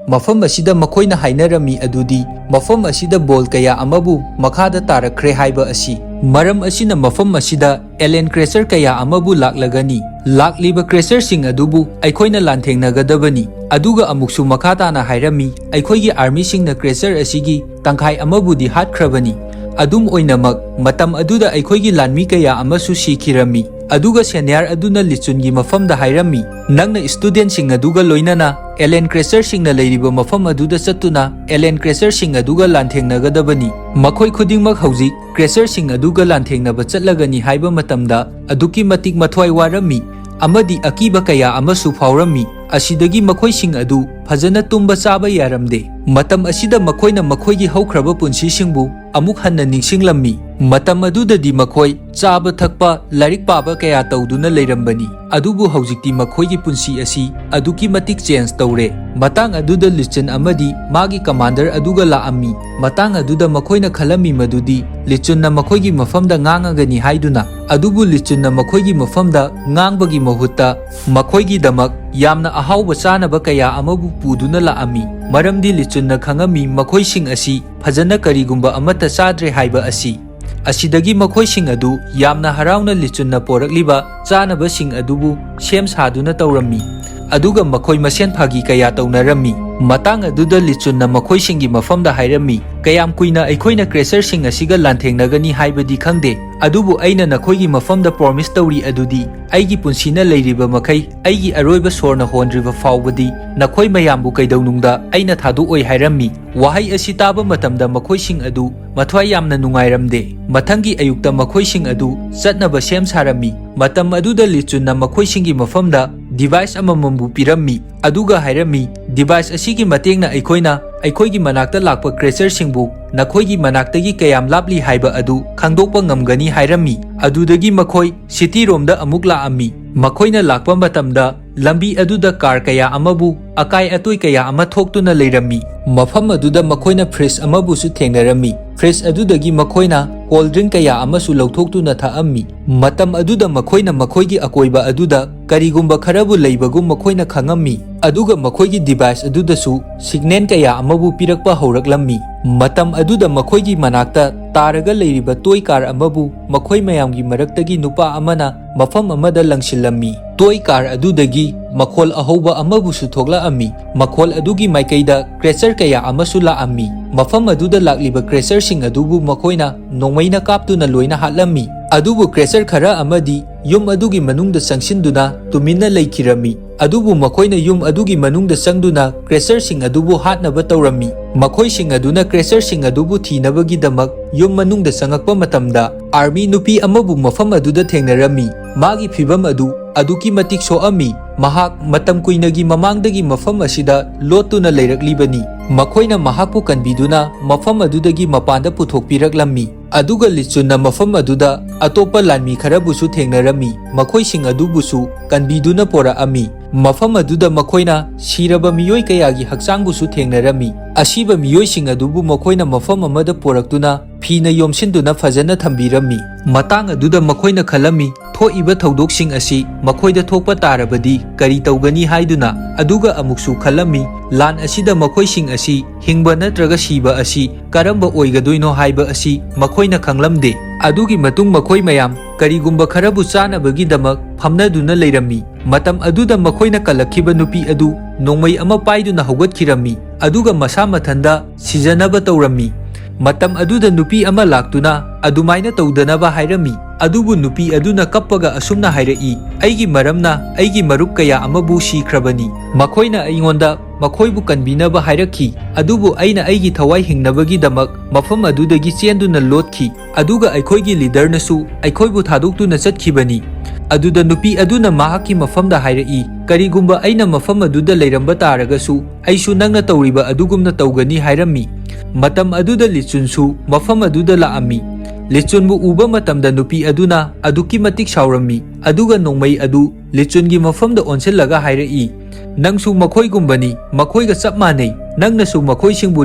mafam asida makoina hainarami adudi mafam asida bol kaya amabu makhada tarakre haiba asi maram asina mafam asida alien crasher kaya amabu laklagani lakliba crasher sing adubu aikoina lanthengnagadabani aduga amuksu makhatana hairami aikoigi army singna crasher asigi tangkhai amabudi hatkrabani adum oinamak matam aduda aikoigi lanmi kaya amasu sikhirami aduga senior aduna lichungi mafamda hairami nangna student sing aduga loinana alien crasher singna leiriba mafam aduda chattuna alien crasher sing aduga lanthengnagadabani makhoi khudingmak hauji crasher sing aduga lanthengnaba chatlagani haiba matamda aduki matik mathwai warami amadi akiba kaya amasu faurami ꯑꯁꯤꯗꯒꯤ ꯃꯈꯣꯏꯁꯤꯡ ꯑꯗꯨ ꯐꯖꯅ ꯇꯨꯝꯕ ꯆꯥꯕ ꯌꯥꯔꯝꯗꯦ꯫ ꯃꯇꯝ ꯑꯁꯤꯗ ꯃꯈꯣꯏꯅ ꯃꯈꯣꯏꯒꯤ ꯍꯧꯈ꯭ꯔꯕ ꯄꯨꯟꯁꯤꯁꯤꯡꯕꯨ ꯑꯃꯨꯛ ꯍꯟꯅ ꯅꯤꯡꯁꯤꯡꯂꯝꯃꯤ꯫ ꯃꯇꯝ ꯑꯗꯨꯗꯗꯤ ꯃꯈꯣꯏ ꯆꯥꯕ ꯊꯛꯄ ꯂꯥꯏꯔꯤꯛ ꯄꯥꯕ ꯀꯌꯥ ꯇꯧꯗꯨꯅ ꯂꯩꯔꯝꯕꯅꯤ꯫ ꯑꯗꯨꯕꯨ ꯍꯧꯖꯤꯛꯇꯤ ꯃꯈꯣꯏꯒꯤ ꯄꯨꯟꯁꯤ ꯑꯁꯤ ꯑꯗꯨꯛꯀꯤ ꯃꯇꯤꯛ ꯆꯦꯟꯖ ꯇꯧꯔꯦ꯫ ꯃꯇꯥꯡ ꯑꯗꯨꯗ ꯂꯤꯆꯟ ꯑꯃꯗꯤ ꯃꯥꯒꯤ ꯀꯃꯥꯟꯗꯔ ꯑꯗꯨꯒ ꯂꯥꯛꯑꯝꯃꯤ꯫ ꯃꯇꯥꯡ ꯑꯗꯨꯗ ꯃꯈꯣꯏꯅ ꯈꯜꯂꯝꯃꯤ ꯃꯗꯨꯗꯤ ꯂꯤꯆꯨꯟꯅ ꯃꯈꯣꯏꯒꯤ ꯃꯐꯝꯗ ꯉꯥꯡꯉꯒꯅꯤ ꯍꯥꯏꯗꯨꯅ꯫ ꯑꯗꯨꯕꯨ ꯂꯤꯆꯨꯟꯅ ꯃꯈꯣꯏꯒꯤ ꯃꯐꯝꯗ ꯉꯥꯡꯕꯒꯤ ꯃꯍꯨꯠꯇ ꯃꯈꯣꯏꯒꯤꯗꯃꯛ ꯌꯥꯝꯅ ꯑꯍꯥꯎꯕ ꯆꯥꯅꯕ ꯀꯌꯥ ꯑꯃꯕꯨ ꯄꯨꯗꯨꯅ ꯂꯥꯛꯑꯝꯃꯤ꯫ ꯃꯔꯝꯗꯤ ꯂꯤꯆꯨꯟꯅ ꯈꯪꯉꯝꯃꯤ ꯃꯈꯣꯏꯁꯤꯡ ꯑꯁꯤ ꯐꯖꯅ ꯀꯔꯤꯒꯨꯝꯕ ꯑꯃꯠꯇ ꯆꯥꯗ꯭ꯔꯦ ꯍꯥꯏꯕ ꯑꯁꯤ꯫ ꯑꯁꯤꯗꯒꯤ ꯃꯈꯣꯏꯁꯤꯡ ꯑꯗꯨ ꯌꯥꯝꯅ ꯍꯔꯥꯎꯅ ꯂꯤꯆꯨꯟꯅ ꯄꯣꯔꯛꯂꯤꯕ ꯆꯥꯅꯕꯁꯤꯡ ꯑꯗꯨꯕꯨ ꯁꯦꯝ ꯁꯥꯗꯨꯅ ꯇꯧꯔꯝꯃꯤ꯫ ꯑꯗꯨꯒ ꯃꯈꯣꯏ ꯃꯁꯦꯟ ꯐꯥꯒꯤ ꯀꯌꯥ ꯇꯧꯅꯔꯝꯃꯤ꯫ ꯃꯇꯥꯡ ꯑꯗꯨꯗ ꯂꯤꯆꯨꯟꯅ ꯃꯈꯣꯏꯁꯤꯡꯒꯤ ꯃꯐꯝꯗ ꯍꯥꯏꯔꯝꯃꯤ, "ꯀꯌꯥꯝ ꯀꯨꯏꯅ ꯑꯩꯈꯣꯏꯅ ꯀ꯭ꯔꯦꯁꯔꯁꯤꯡ ꯑꯁꯤꯒ ꯂꯥꯟꯊꯦꯡꯅꯒꯅꯤ ꯍꯥꯏꯕꯗꯤ ꯈꯪꯗꯦ꯫ ꯑꯗꯨꯕꯨ ꯑꯩꯅ ꯅꯈꯣꯏꯒꯤ ꯃꯐꯝꯗ ꯄ꯭ꯔꯣꯃꯤꯁ ꯇꯧꯔꯤ ꯑꯗꯨꯗꯤ ꯑꯩꯒꯤ ꯄꯨꯟꯁꯤꯅ ꯂꯩꯔꯤꯕ ꯃꯈꯩ, ꯑꯩꯒꯤ ꯑꯔꯣꯏꯕ ꯁꯣꯔꯅ ꯍꯣꯟꯗ꯭ꯔꯤꯕ ꯐꯥꯎꯕꯗꯤ ꯅꯈꯣꯏ ꯃꯌꯥꯝꯕꯨ ꯀꯩꯗꯧꯅꯨꯡꯗ ꯑꯩꯅ ꯊꯥꯗꯣꯛꯑꯣꯏ" ꯍꯥꯏꯔꯝꯃꯤ꯫ ꯋꯥꯍꯩ ꯑꯁꯤ ꯇꯥꯕ ꯃꯇꯝꯗ ꯃꯈꯣꯏꯁꯤꯡ ꯑꯗꯨ ꯃꯊ꯭ꯋꯥꯏ ꯌꯥꯝꯅ ꯅꯨꯡꯉꯥꯏꯔꯝꯗꯦ꯫ ꯃꯊꯪꯒꯤ ꯑꯌꯨꯛꯇ ꯃꯈꯣꯏꯁꯤꯡ ꯑꯗꯨ ꯆꯠꯅꯕ ꯁꯦꯝ ꯁꯥꯔꯝꯃꯤ꯫ ꯃꯇꯝ ꯑꯗꯨꯗ ꯂꯤꯆꯨꯟꯅ ꯃꯈꯣꯏꯁꯤꯡꯒꯤ ꯃꯐꯝꯗ ꯗꯤꯚꯥꯏꯁ ꯑꯃꯃꯝꯕꯨ ꯄꯤꯔꯝꯃꯤ꯫ ꯑꯗꯨꯒ ꯍꯥꯏꯔꯝꯃꯤ, "ꯗꯤꯚꯥꯏꯁ ꯑꯁꯤꯒꯤ ꯃꯇꯦꯡꯅ ꯑꯩꯈꯣꯏꯅ ꯑꯩꯈꯣꯏꯒꯤ ꯃꯅꯥꯛꯇ ꯂꯥꯛꯄ ꯀ꯭ꯔꯦꯆꯔꯁꯤꯡꯕꯨ ꯅꯈꯣꯏꯒꯤ ꯃꯅꯥꯛꯇꯒꯤ ꯀꯌꯥꯝ ꯂꯥꯞꯂꯤ ꯍꯥꯏꯕ ꯑꯗꯨ ꯈꯪꯗꯣꯛꯄ ꯉꯝꯒꯅꯤ" ꯍꯥꯏꯔꯝꯃꯤ꯫ ꯑꯗꯨꯗꯒꯤ ꯃꯈꯣꯏ ꯁꯤꯇꯤꯔꯣꯝꯗ ꯑꯃꯨꯛ ꯂꯥꯛꯑꯝꯃꯤ꯫ ꯃꯈꯣꯏꯅ ꯂꯥꯛꯄ ꯃꯇꯝꯗ ꯂꯝꯕꯤ ꯑꯗꯨꯗ ꯀꯥꯔ ꯀꯌꯥ ꯑꯃꯕꯨ ꯑꯀꯥꯏ ꯑꯇꯣꯏ ꯀꯌꯥ ꯑꯃ ꯊꯣꯛꯇꯨꯅ ꯂꯩꯔꯝꯃꯤ꯫ ꯃꯐꯝ ꯑꯗꯨꯗ ꯃꯈꯣꯏꯅ ꯐ꯭ꯔꯤꯖ ꯑꯃꯕꯨꯁꯨ ꯊꯦꯡꯅꯔꯝꯃꯤ꯫ ꯐ꯭ꯔꯤꯖ ꯑꯗꯨꯗꯒꯤ ꯃꯈꯣꯏꯅ ꯀꯣꯜ ꯗ꯭ꯔꯤꯡ ꯀꯌꯥ ꯑꯃꯁꯨ ꯂꯧꯊꯣꯛꯇꯨꯅ ꯊꯛꯑꯝꯃꯤ꯫ ꯃꯇꯝ ꯑꯗꯨꯗ ꯃꯈꯣꯏꯅ ꯃꯈꯣꯏꯒꯤ ꯑꯀꯣꯏꯕ ꯑꯗꯨꯗ ꯀꯔꯤꯒꯨꯝꯕ ꯈꯔꯕꯨ ꯂꯩꯕꯒꯨꯝ ꯃꯈꯣꯏꯅ ꯈꯪꯉꯝꯃꯤ꯫ ꯑꯗꯨꯒ ꯃꯈꯣꯏꯒꯤ ꯗꯤꯚꯥꯏꯁ ꯑꯗꯨꯗꯁꯨ ꯁꯤꯒꯅꯦꯜ ꯀꯌꯥ ꯑꯃꯕꯨ ꯄꯤꯔꯛꯄ ꯍꯧꯔꯛꯂꯝꯃꯤ꯫ ꯃꯇꯝ ꯑꯗꯨꯗ ꯃꯈꯣꯏꯒꯤ ꯃꯅꯥꯛꯇ ꯇꯥꯔꯒ ꯂꯩꯔꯤꯕ ꯇꯣꯏ ꯀꯥꯔ ꯑꯃꯕꯨ ꯃꯈꯣꯏ ꯃꯌꯥꯝꯒꯤ ꯃꯔꯛꯇꯒꯤ ꯅꯨꯄꯥ ꯑꯃꯅ ꯃꯐꯝ ꯑꯃꯗ ꯂꯪꯁꯤꯜꯂꯝꯃꯤ꯫ ꯇꯣꯏ ꯀꯥꯔ ꯑꯗꯨꯗꯒꯤ ꯃꯈꯣꯜ ꯑꯍꯧꯕ ꯑꯃꯕꯨꯁꯨ ꯊꯣꯛꯂꯛꯑꯝꯃꯤ꯫ ꯃꯈꯣꯜ ꯑꯗꯨꯒꯤ ꯃꯥꯏꯀꯩꯗ ꯀ꯭ꯔꯦꯆꯔ ꯀꯌꯥ ꯑꯃꯁꯨ ꯂꯥꯛꯑꯝꯃꯤ꯫ ꯃꯐꯝ ꯑꯗꯨꯗ ꯂꯥꯛꯂꯤꯕ ꯀ꯭ꯔꯦꯆꯔꯁꯤꯡ ꯑꯗꯨꯕꯨ ꯃꯈꯣꯏꯅ ꯅꯣꯡꯃꯩꯅ ꯀꯥꯞꯇꯨꯅ ꯂꯣꯏꯅ ꯍꯥꯠꯂꯝꯃꯤ꯫ ꯑꯗꯨꯕꯨ ꯀ꯭ꯔꯦꯆꯔ ꯈꯔ ꯑꯃꯗꯤ ꯌꯨꯝ ꯑꯗꯨꯒꯤ ꯃꯅꯨꯡꯗ ꯆꯪꯁꯤꯟꯗꯨꯅ ꯇꯨꯃꯤꯟꯅ ꯂꯩꯈꯤꯔꯝꯃꯤ꯫ ꯑꯗꯨꯕꯨ ꯃꯈꯣꯏꯅ ꯌꯨꯝ ꯑꯗꯨꯒꯤ ꯃꯅꯨꯡꯗ ꯆꯪꯗꯨꯅ ꯀ꯭ꯔꯦꯆꯔꯁꯤꯡ ꯑꯗꯨꯕꯨ ꯍꯥꯠꯅꯕ ꯇꯧꯔꯝꯃꯤ꯫ ꯃꯈꯣꯏꯁꯤꯡ ꯑꯗꯨꯅ ꯀ꯭ꯔꯦꯆꯔꯁꯤꯡ ꯑꯗꯨꯕꯨ ꯊꯤꯅꯕꯒꯤꯗꯃꯛ ꯌꯨꯝ ꯃꯅꯨꯡꯗ ꯆꯪꯉꯛꯄ ꯃꯇꯝꯗ ꯑꯥꯔꯃꯤ ꯅꯨꯄꯤ ꯑꯃꯕꯨ ꯃꯐꯝ ꯑꯗꯨꯗ ꯊꯦꯡꯅꯔꯝꯃꯤ꯫ ꯃꯥꯒꯤ ꯐꯤꯚꯝ ꯑꯗꯨ ꯑꯗꯨꯛꯀꯤ ꯃꯇꯤꯛ ꯁꯣꯛꯑꯝꯃꯤ꯫ ꯃꯍꯥꯛ ꯃꯇꯝ ꯀꯨꯏꯅꯒꯤ ꯃꯃꯥꯡꯗꯒꯤ ꯃꯐꯝ ꯑꯁꯤꯗ ꯂꯣꯠꯇꯨꯅ ꯂꯩꯔꯛꯂꯤꯕꯅꯤ꯫ ꯃꯈꯣꯏꯅ ꯃꯍꯥꯛꯄꯨ ꯀꯟꯕꯤꯗꯨꯅ ꯃꯐꯝ ꯑꯗꯨꯗꯒꯤ ꯃꯄꯥꯟꯗ ꯄꯨꯊꯣꯛꯄꯤꯔꯛꯂꯝꯃꯤ꯫ ꯑꯗꯨꯒ ꯂꯤꯆꯨꯟꯅ ꯃꯐꯝ ꯑꯗꯨꯗ ꯑꯇꯣꯞꯄ ꯂꯥꯟꯃꯤ ꯈꯔꯕꯨꯁꯨ ꯊꯦꯡꯅꯔꯝꯃꯤ꯫ ꯃꯈꯣꯏꯁꯤꯡ ꯑꯗꯨꯕꯨꯁꯨ ꯀꯟꯕꯤꯗꯨꯅ ꯄꯣꯔꯛꯑꯝꯃꯤ꯫ ꯃꯐꯝ ꯑꯗꯨꯗ ꯃꯈꯣꯏꯅ ꯁꯤꯔꯕ ꯃꯤꯑꯣꯏ ꯀꯌꯥꯒꯤ ꯍꯛꯆꯥꯡꯕꯨꯁꯨ ꯊꯦꯡꯅꯔꯝꯃꯤ꯫ ꯑꯁꯤꯕ ꯃꯤꯑꯣꯏꯁꯤꯡ ꯑꯗꯨꯕꯨ ꯃꯈꯣꯏꯅ ꯃꯐꯝ ꯑꯃꯗ ꯄꯣꯔꯛꯇꯨꯅ ꯐꯤꯅ ꯌꯣꯝꯁꯤꯟꯗꯨꯅ ꯐꯖꯅ ꯊꯝꯕꯤꯔꯝꯃꯤ꯫ ꯃꯇꯥꯡ ꯑꯗꯨꯗ ꯃꯈꯣꯏꯅ ꯈꯜꯂꯝꯃꯤ, ꯊꯣꯛꯏꯕ ꯊꯧꯗꯣꯛꯁꯤꯡ ꯑꯁꯤ ꯃꯈꯣꯏꯗ ꯊꯣꯛꯄ ꯇꯥꯔꯕꯗꯤ ꯀꯔꯤ ꯇꯧꯒꯅꯤ ꯍꯥꯏꯗꯨꯅ꯫ ꯑꯗꯨꯒ ꯑꯃꯨꯛꯁꯨ ꯈꯜꯂꯝꯃꯤ, ꯂꯥꯟ ꯑꯁꯤꯗ ꯃꯈꯣꯏꯁꯤꯡ ꯑꯁꯤ ꯍꯤꯡꯕ ꯅꯠꯇ꯭ꯔꯒ ꯁꯤꯕ ꯑꯁꯤ ꯀꯔꯝꯕ ꯑꯣꯏꯒꯗꯣꯏꯅꯣ ꯍꯥꯏꯕ ꯑꯁꯤ ꯃꯈꯣꯏꯅ ꯈꯪꯂꯝꯗꯦ꯫ ꯑꯗꯨꯒꯤ ꯃꯇꯨꯡ ꯃꯈꯣꯏ ꯃꯌꯥꯝ ꯀꯔꯤꯒꯨꯝꯕ ꯈꯔꯕꯨ ꯆꯥꯅꯕꯒꯤꯗꯃꯛ ꯐꯝꯅꯗꯨꯅ ꯂꯩꯔꯝꯃꯤ꯫ ꯃꯇꯝ ꯑꯗꯨꯗ ꯃꯈꯣꯏꯅ ꯀꯜꯂꯛꯈꯤꯕ ꯅꯨꯄꯤ ꯑꯗꯨ ꯅꯣꯡꯃꯩ ꯑꯃ パイꯗꯨꯅ ꯍꯧꯒꯠꯈꯤꯔꯝꯃꯤ꯫ ꯑꯗꯨꯒ ꯃꯁꯥ ꯃꯊꯟꯗ ꯁꯤꯖꯅꯕ ꯇꯧꯔꯝꯃꯤ꯫ ꯃꯇꯝ ꯑꯗꯨꯗ ꯅꯨꯄꯤ ꯑꯃ ꯂꯥꯛꯇꯨꯅ ꯑꯗꯨꯃꯥꯏꯅ ꯇꯧꯗꯅꯕ ꯍꯥꯏꯔꯝꯃꯤ꯫ ꯑꯗꯨꯕꯨ ꯅꯨꯄꯤ ꯑꯗꯨꯅ ꯀꯞꯄꯒ ꯑꯁꯨꯝꯅ ꯍꯥꯏꯔꯛꯏ, "ꯑꯩꯒꯤ ꯃꯔꯝꯅ ꯑꯩꯒꯤ ꯃꯔꯨꯞ ꯀꯌꯥ ꯑꯃꯕꯨ ꯁꯤꯈ꯭ꯔꯕꯅꯤ꯫ ꯃꯈꯣꯏꯅ ꯑꯩꯉꯣꯟꯗ ꯃꯈꯣꯏꯕꯨ ꯀꯟꯕꯤꯅꯕ ꯍꯥꯏꯔꯛꯈꯤ꯫ ꯑꯗꯨꯕꯨ ꯑꯩꯅ ꯑꯩꯒꯤ ꯊꯋꯥꯏ ꯍꯤꯡꯅꯕꯒꯤꯗꯃꯛ ꯃꯐꯝ ꯑꯗꯨꯗꯒꯤ ꯆꯦꯟꯗꯨꯅ ꯂꯣꯠꯈꯤ꯫ ꯑꯗꯨꯒ ꯑꯩꯈꯣꯏꯒꯤ ꯂꯤꯗꯔꯅꯁꯨ ꯑꯩꯈꯣꯏꯕꯨ ꯊꯥꯗꯣꯛꯇꯨꯅ ꯆꯠꯈꯤꯕꯅꯤ"꯫ ꯑꯗꯨꯗ ꯅꯨꯄꯤ ꯑꯗꯨꯅ ꯃꯍꯥꯛꯀꯤ ꯃꯐꯝꯗ ꯍꯥꯏꯔꯛꯏ, "ꯀꯔꯤꯒꯨꯝꯕ ꯑꯩꯅ ꯃꯐꯝ ꯑꯗꯨꯗ ꯂꯩꯔꯝꯕ ꯇꯥꯔꯒꯁꯨ ꯑꯩꯁꯨ ꯅꯪꯅ ꯇꯧꯔꯤꯕ ꯑꯗꯨꯒꯨꯝꯅ ꯇꯧꯒꯅꯤ" ꯍꯥꯏꯔꯝꯃꯤ꯫ ꯃꯇꯝ ꯑꯗꯨꯗ ꯂꯤꯆꯨꯟꯁꯨ ꯃꯐꯝ ꯑꯗꯨꯗ ꯂꯥꯛꯑꯝꯃꯤ꯫ ꯂꯤꯆꯨꯟꯕꯨ ꯎꯕ ꯃꯇꯝꯗ ꯅꯨꯄꯤ ꯑꯗꯨꯅ ꯑꯗꯨꯛꯀꯤ ꯃꯇꯤꯛ ꯁꯥꯎꯔꯝꯃꯤ꯫ ꯑꯗꯨꯒ ꯅꯣꯡꯃꯩ ꯑꯗꯨ ꯂꯤꯆꯨꯟꯒꯤ ꯃꯐꯝꯗ ꯑꯣꯟꯁꯤꯜꯂꯒ ꯍꯥꯏꯔꯛꯏ, "ꯅꯪꯁꯨ ꯃꯈꯣꯏꯒꯨꯝꯕꯅꯤ, ꯃꯈꯣꯏꯒ ꯆꯞ ꯃꯥꯟꯅꯩ꯫ ꯅꯪꯅꯁꯨ ꯃꯈꯣꯏꯁꯤꯡꯕꯨ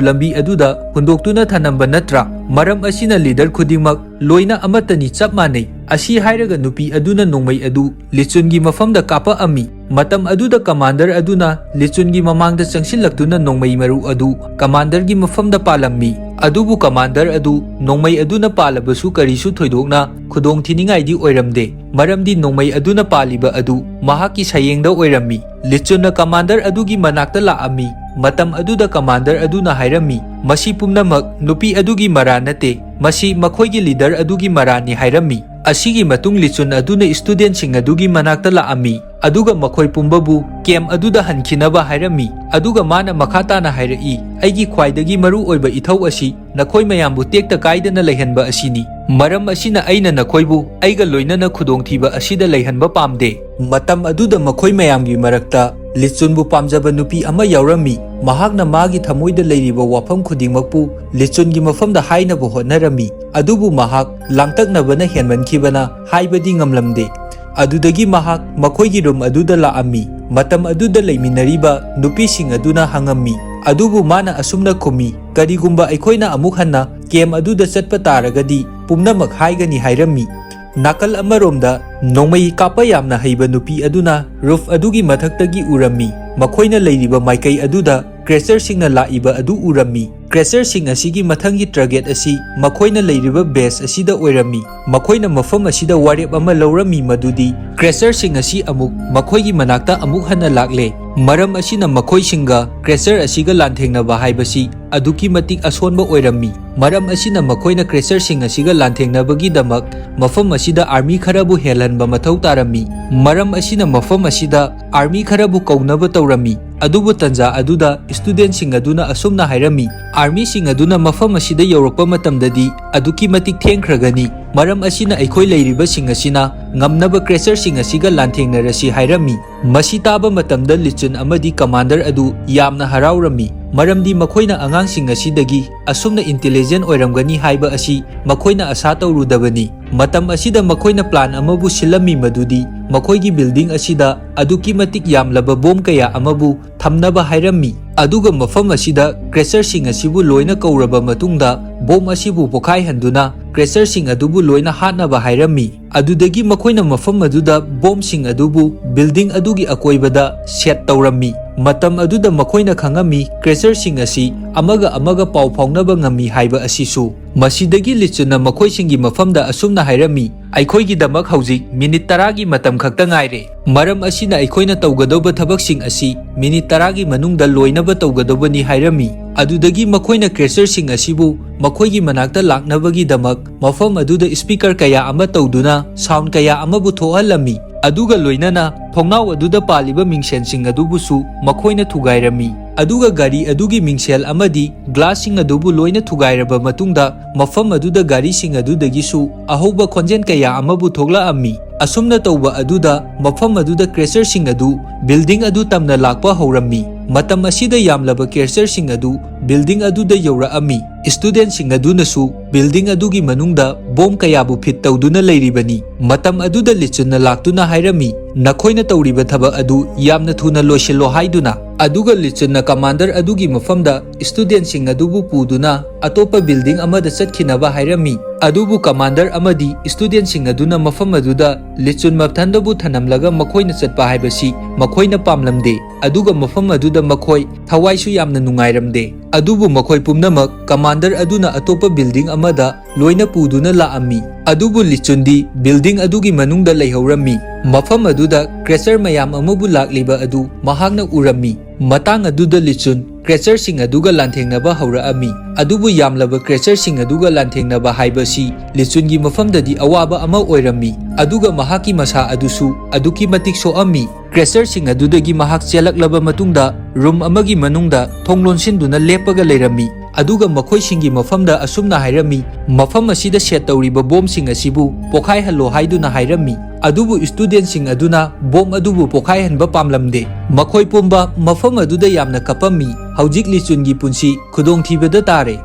ꯂꯝꯕꯤ ꯑꯗꯨꯗ ꯍꯨꯟꯗꯣꯛꯇꯨꯅ ꯊꯅꯝꯕ ꯅꯠꯇ꯭ꯔꯥ? ꯃꯔꯝ ꯑꯁꯤꯅ ꯂꯤꯗꯔ ꯈꯨꯗꯤꯡꯃꯛ ꯂꯣꯏꯅ ꯑꯃꯠꯇꯅꯤ, ꯆꯞ ꯃꯥꯟꯅꯩ"꯫ ꯑꯁꯤ ꯍꯥꯏꯔꯒ ꯅꯨꯄꯤ ꯑꯗꯨꯅ ꯅꯣꯡꯃꯩ ꯑꯗꯨ ꯂꯤꯆꯨꯟꯒꯤ ꯃꯐꯝꯗ ꯀꯥꯞꯄꯛꯑꯝꯃꯤ꯫ ꯃꯇꯝ ꯑꯗꯨꯗ ꯀꯃꯥꯟꯗꯔ ꯑꯗꯨꯅ ꯂꯤꯆꯨꯟꯒꯤ ꯃꯃꯥꯡꯗ ꯆꯪꯁꯤꯜꯂꯛꯇꯨꯅ ꯅꯣꯡꯃꯩ ꯃꯔꯨ ꯑꯗꯨ ꯀꯃꯥꯟꯗꯔꯒꯤ ꯃꯐꯝꯗ ꯄꯥꯜꯂꯝꯃꯤ꯫ ꯑꯗꯨꯕꯨ ꯀꯃꯥꯟꯗꯔ ꯑꯗꯨ ꯅꯣꯡꯃꯩ ꯑꯗꯨꯅ ꯄꯥꯜꯂꯕꯁꯨ ꯀꯔꯤꯁꯨ ꯊꯣꯏꯗꯣꯛꯅ ꯈꯨꯗꯣꯡꯊꯤꯅꯤꯡꯉꯥꯏꯗꯤ ꯑꯣꯏꯔꯝꯗꯦ꯫ ꯃꯔꯝꯗꯤ ꯅꯣꯡꯃꯩ ꯑꯗꯨꯅ ꯄꯥꯜꯂꯤꯕ ꯑꯗꯨ ꯃꯍꯥꯛꯀꯤ ꯁꯌꯦꯡꯗ ꯑꯣꯏꯔꯝꯃꯤ꯫ ꯂꯤꯆꯨꯟꯅ ꯀꯃꯥꯟꯗꯔ ꯑꯗꯨꯒꯤ ꯃꯅꯥꯛꯇ ꯂꯥꯛꯑꯝꯃꯤ꯫ ꯃꯇꯝ ꯑꯗꯨꯗ ꯀꯃꯥꯟꯗꯔ ꯑꯗꯨꯅ ꯍꯥꯏꯔꯝꯃꯤ, "ꯃꯁꯤ ꯄꯨꯝꯅꯃꯛ ꯅꯨꯄꯤ ꯑꯗꯨꯒꯤ ꯃꯔꯥꯜ ꯅꯠꯇꯦ, ꯃꯁꯤ ꯃꯈꯣꯏꯒꯤ ꯂꯤꯗꯔ ꯑꯗꯨꯒꯤ ꯃꯔꯥꯜꯅꯤ" ꯍꯥꯏꯔꯝꯃꯤ꯫ ꯑꯁꯤꯒꯤ ꯃꯇꯨꯡ ꯂꯤꯆꯨꯟ ꯑꯗꯨꯅ ꯁ꯭ꯇꯨꯗꯦꯟꯠꯁꯤꯡ ꯑꯗꯨꯒꯤ ꯃꯅꯥꯛꯇ ꯂꯥꯛꯑꯝꯃꯤ꯫ ꯑꯗꯨꯒ ꯃꯈꯣꯏ ꯄꯨꯝꯕꯕꯨ ꯀꯦꯝꯞ ꯑꯗꯨꯗ ꯍꯟꯈꯤꯅꯕ ꯍꯥꯏꯔꯝꯃꯤ꯫ ꯑꯗꯨꯒ ꯃꯥꯅ ꯃꯈꯥ ꯇꯥꯅ ꯍꯥꯏꯔꯛꯏ, "ꯑꯩꯒꯤ ꯈ꯭ꯋꯥꯏꯗꯒꯤ ꯃꯔꯨ ꯑꯣꯏꯕ ꯏꯊꯧ ꯑꯁꯤ ꯅꯈꯣꯏ ꯃꯌꯥꯝꯕꯨ ꯇꯦꯛꯇ ꯀꯥꯏꯗꯅ ꯂꯩꯍꯟꯕ ꯑꯁꯤꯅꯤ꯫ Maram asina aina nakoibu aiga loinana khudongthiba asida leihanba pamde. Matam aduda makhoi mayamgi marakta Lichunbu pamjaba nupi ama yaurami mahakna magi thamoida leiriba wafam khudingmakpu lichungi mafamda hainabu hotnarami adubu mahak langtaknabana henmankhibana haibadi ngamlamde adudagi mahak makhoigi rum aduda laami matam aduda leiminariba nupising aduna hangammi adubu mana asumna khumi karigumba aikoina amuk hanna kem aduda chatpa taragadi pumnamak haigani hairami Nakal amaromda nongmai kapa yamna haiba nupi aduna roof adugi mathaktagi urami makhoina leiriba maikai aduda crasher singna laiba adu urami crasher sing asigi mathangi target asi makhoina leiriba base asida oirami makhoina mafam asida warep ama laurami madudi crasher sing asi amuk makhoigi manakta amuk hana lakle maram asina makhoi singa crasher asiga lanthengna ba haibasi aduki matik asonba oirami maram asina makhoina crasher sing asiga lanthengna bagi damak mafam asida army kharabu helanba mathau tarami maram asina mafam asida army kharabu kaunaba tawrami adubu tanja aduda student sing aduna asumna hairami army sing aduna mafam asida yaurakpa matamdadi aduki matik thengkhragani maram asina aikoi leiriba sing asina ngamnaba crasher sing asiga lanthengna hairami masi taba matamda lichun amadi commander adu yamna haraurami maramdi makhoina angang sing asidagi asumna intelligent oiramgani haiba asi makhoina asa tawrudabani matam asida makhoina plan amabu silami madudi makhoigi building asida aduki matik yamlaba bom kaya amabu thamnaba hairami aduga mafam asida crasher sing asibu loina kauraba matungda bom asibu pokhai handuna crasher sing adubu loina hatnaba hairami adudagi makhoina mafam aduda bom sing adubu building adugi akoibada set tawrami matam aduda makhoina khangami crasher sing asi amaga pau phaunaba ngami haiba asisu masidagi lichuna makhoi singi mafamda asumna hairami aikhoigi damak hauji minute 10 gi matam khakta ngaire maram asina aikoina tawgadoba thabak sing asi minute 10 gi manungda loinaba tawgadobani hairami adudagi makhoina crasher sing asibu makhoigi manakta laknabagi damak mafam aduda speaker kaya ama tawduna sound kaya amabu thohalami aduga loinana thongnau aduda paliba mingsen sing adubusu makhoina thugairami aduga gari adugi mingsel amadi glass sing adubu loina thugairaba matungda mafam aduda gari sing adudagisu ahoba khonjen kaya amabu thogla ami asumna tawba aduda mafam aduda crasher sing adu building adu tamna lakpa haurammi matam asida yamlaba crasher sing adu building aduda yaura ami student sing adunasu building adugi manungda bom kayabu fit tawduna leiribani matam aduda lichunna laktuna hairami nakhoina tawriba thaba adu yamna thuna loishilo haiduna aduga lichunna commander adugi mafamda student sing adubu puduna atopa building amada chatkhinaba hairami adubu commander amadi student sing aduna mafam aduda lichun mapthandabu thanamlaga makhoina chatpa haibasi makhoina pamlamde aduga mafam aduda makhoi thawaisu yamna nungairamde adubu makhoi pumnamak commander aduna atopa building amada loina puduna laami adubu lichundi building adugi manungda leihaurammi mafam aduda crasher mayam amabu lakliba adu mahakna urami matang aduda lichun crasher sing aduga lanthengnaba hauraami adubu yamlaba crasher sing aduga lanthengnaba haibasi lichungi mafamdadi awaba ama oirami aduga mahaki masa adusu aduki matik soami crasher sing adudagi mahak chelaklaba matungda room amagi manungda thonglonsinduna lepaga leirami aduga makhoi singi mafamda asumna hairami mafam asida set tawriba bom sing asibu pokhai hallo haiduna hairami adubu student sing aduna bom adubu pokhai hanba pamlamde makhoi pumba mafam aduda yamna kapami haujik lichungi punsi khudongthibada tare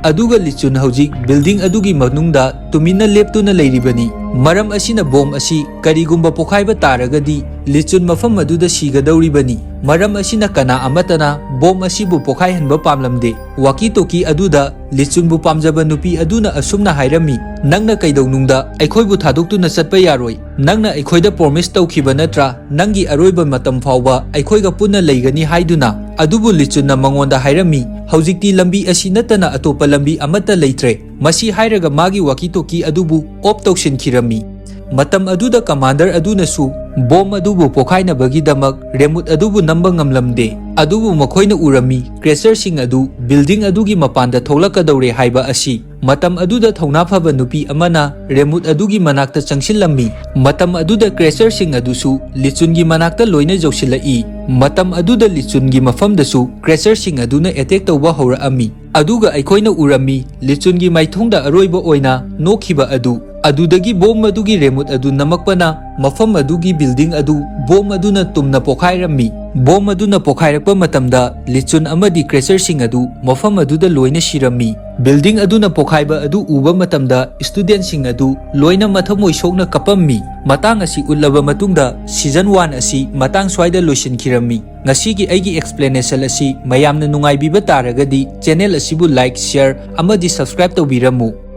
aduga lichun haujik building adugi manungda tumina leptuna leiribani maram asina bom asi karigumba pokhaiba taragadi lichun mafam aduda sigadawribani maram asina kana amatana bom asibu pokhai hanba pamlamde waki toki aduda lichunbu pamjaba nupi aduna asumna hairami nangna kaidawnungda aikhoibu thadoktuna chatpa yaroi nangna aikhoida promise tawkhiba natra nangi aroiba matam fawba aikhoiga punna leigani haiduna adubu lichunna mangonda hairami haujikti lambi asi natana atopa lambi amata leitre masi hairaga magi waki toki adubu op tawshin khirami Matam aduda commander adunasu bom adubu pokhainabagidamak remote adubu namba ngamlamde. Adubu makhoina urami crasher sing adu building adugi mapanda tholakadawre haiba asi. Matam aduda thongna phaba nupi amana remote adugi manakta changsillammi. Matam aduda crasher sing adusu lichungi manakta loina jausilai. Matam aduda lichungi mafamdasu crasher sing aduna attack tawba hawraami. Aduga aikoina urami lichungi maithongda aroiba oina nokhiba adu. Adudagi bom adugi remote adu namakpana mafam adugi building adu bom aduna tumna pokhairami. Bom aduna pokhairakpa matamda lichun amadi crasher sing adu mafam aduda loina shirami. Building aduna pokhaiba adu uba matamda student sing adu loina mathamoi sokna kapammi. Matang asi ullaba matungda season 1 asi matang swaida loisinkhirami. Ngasigi aigi explanation asi mayamna nungaibiba taragadi channel asibu like, share amadi subscribe tawbiramu.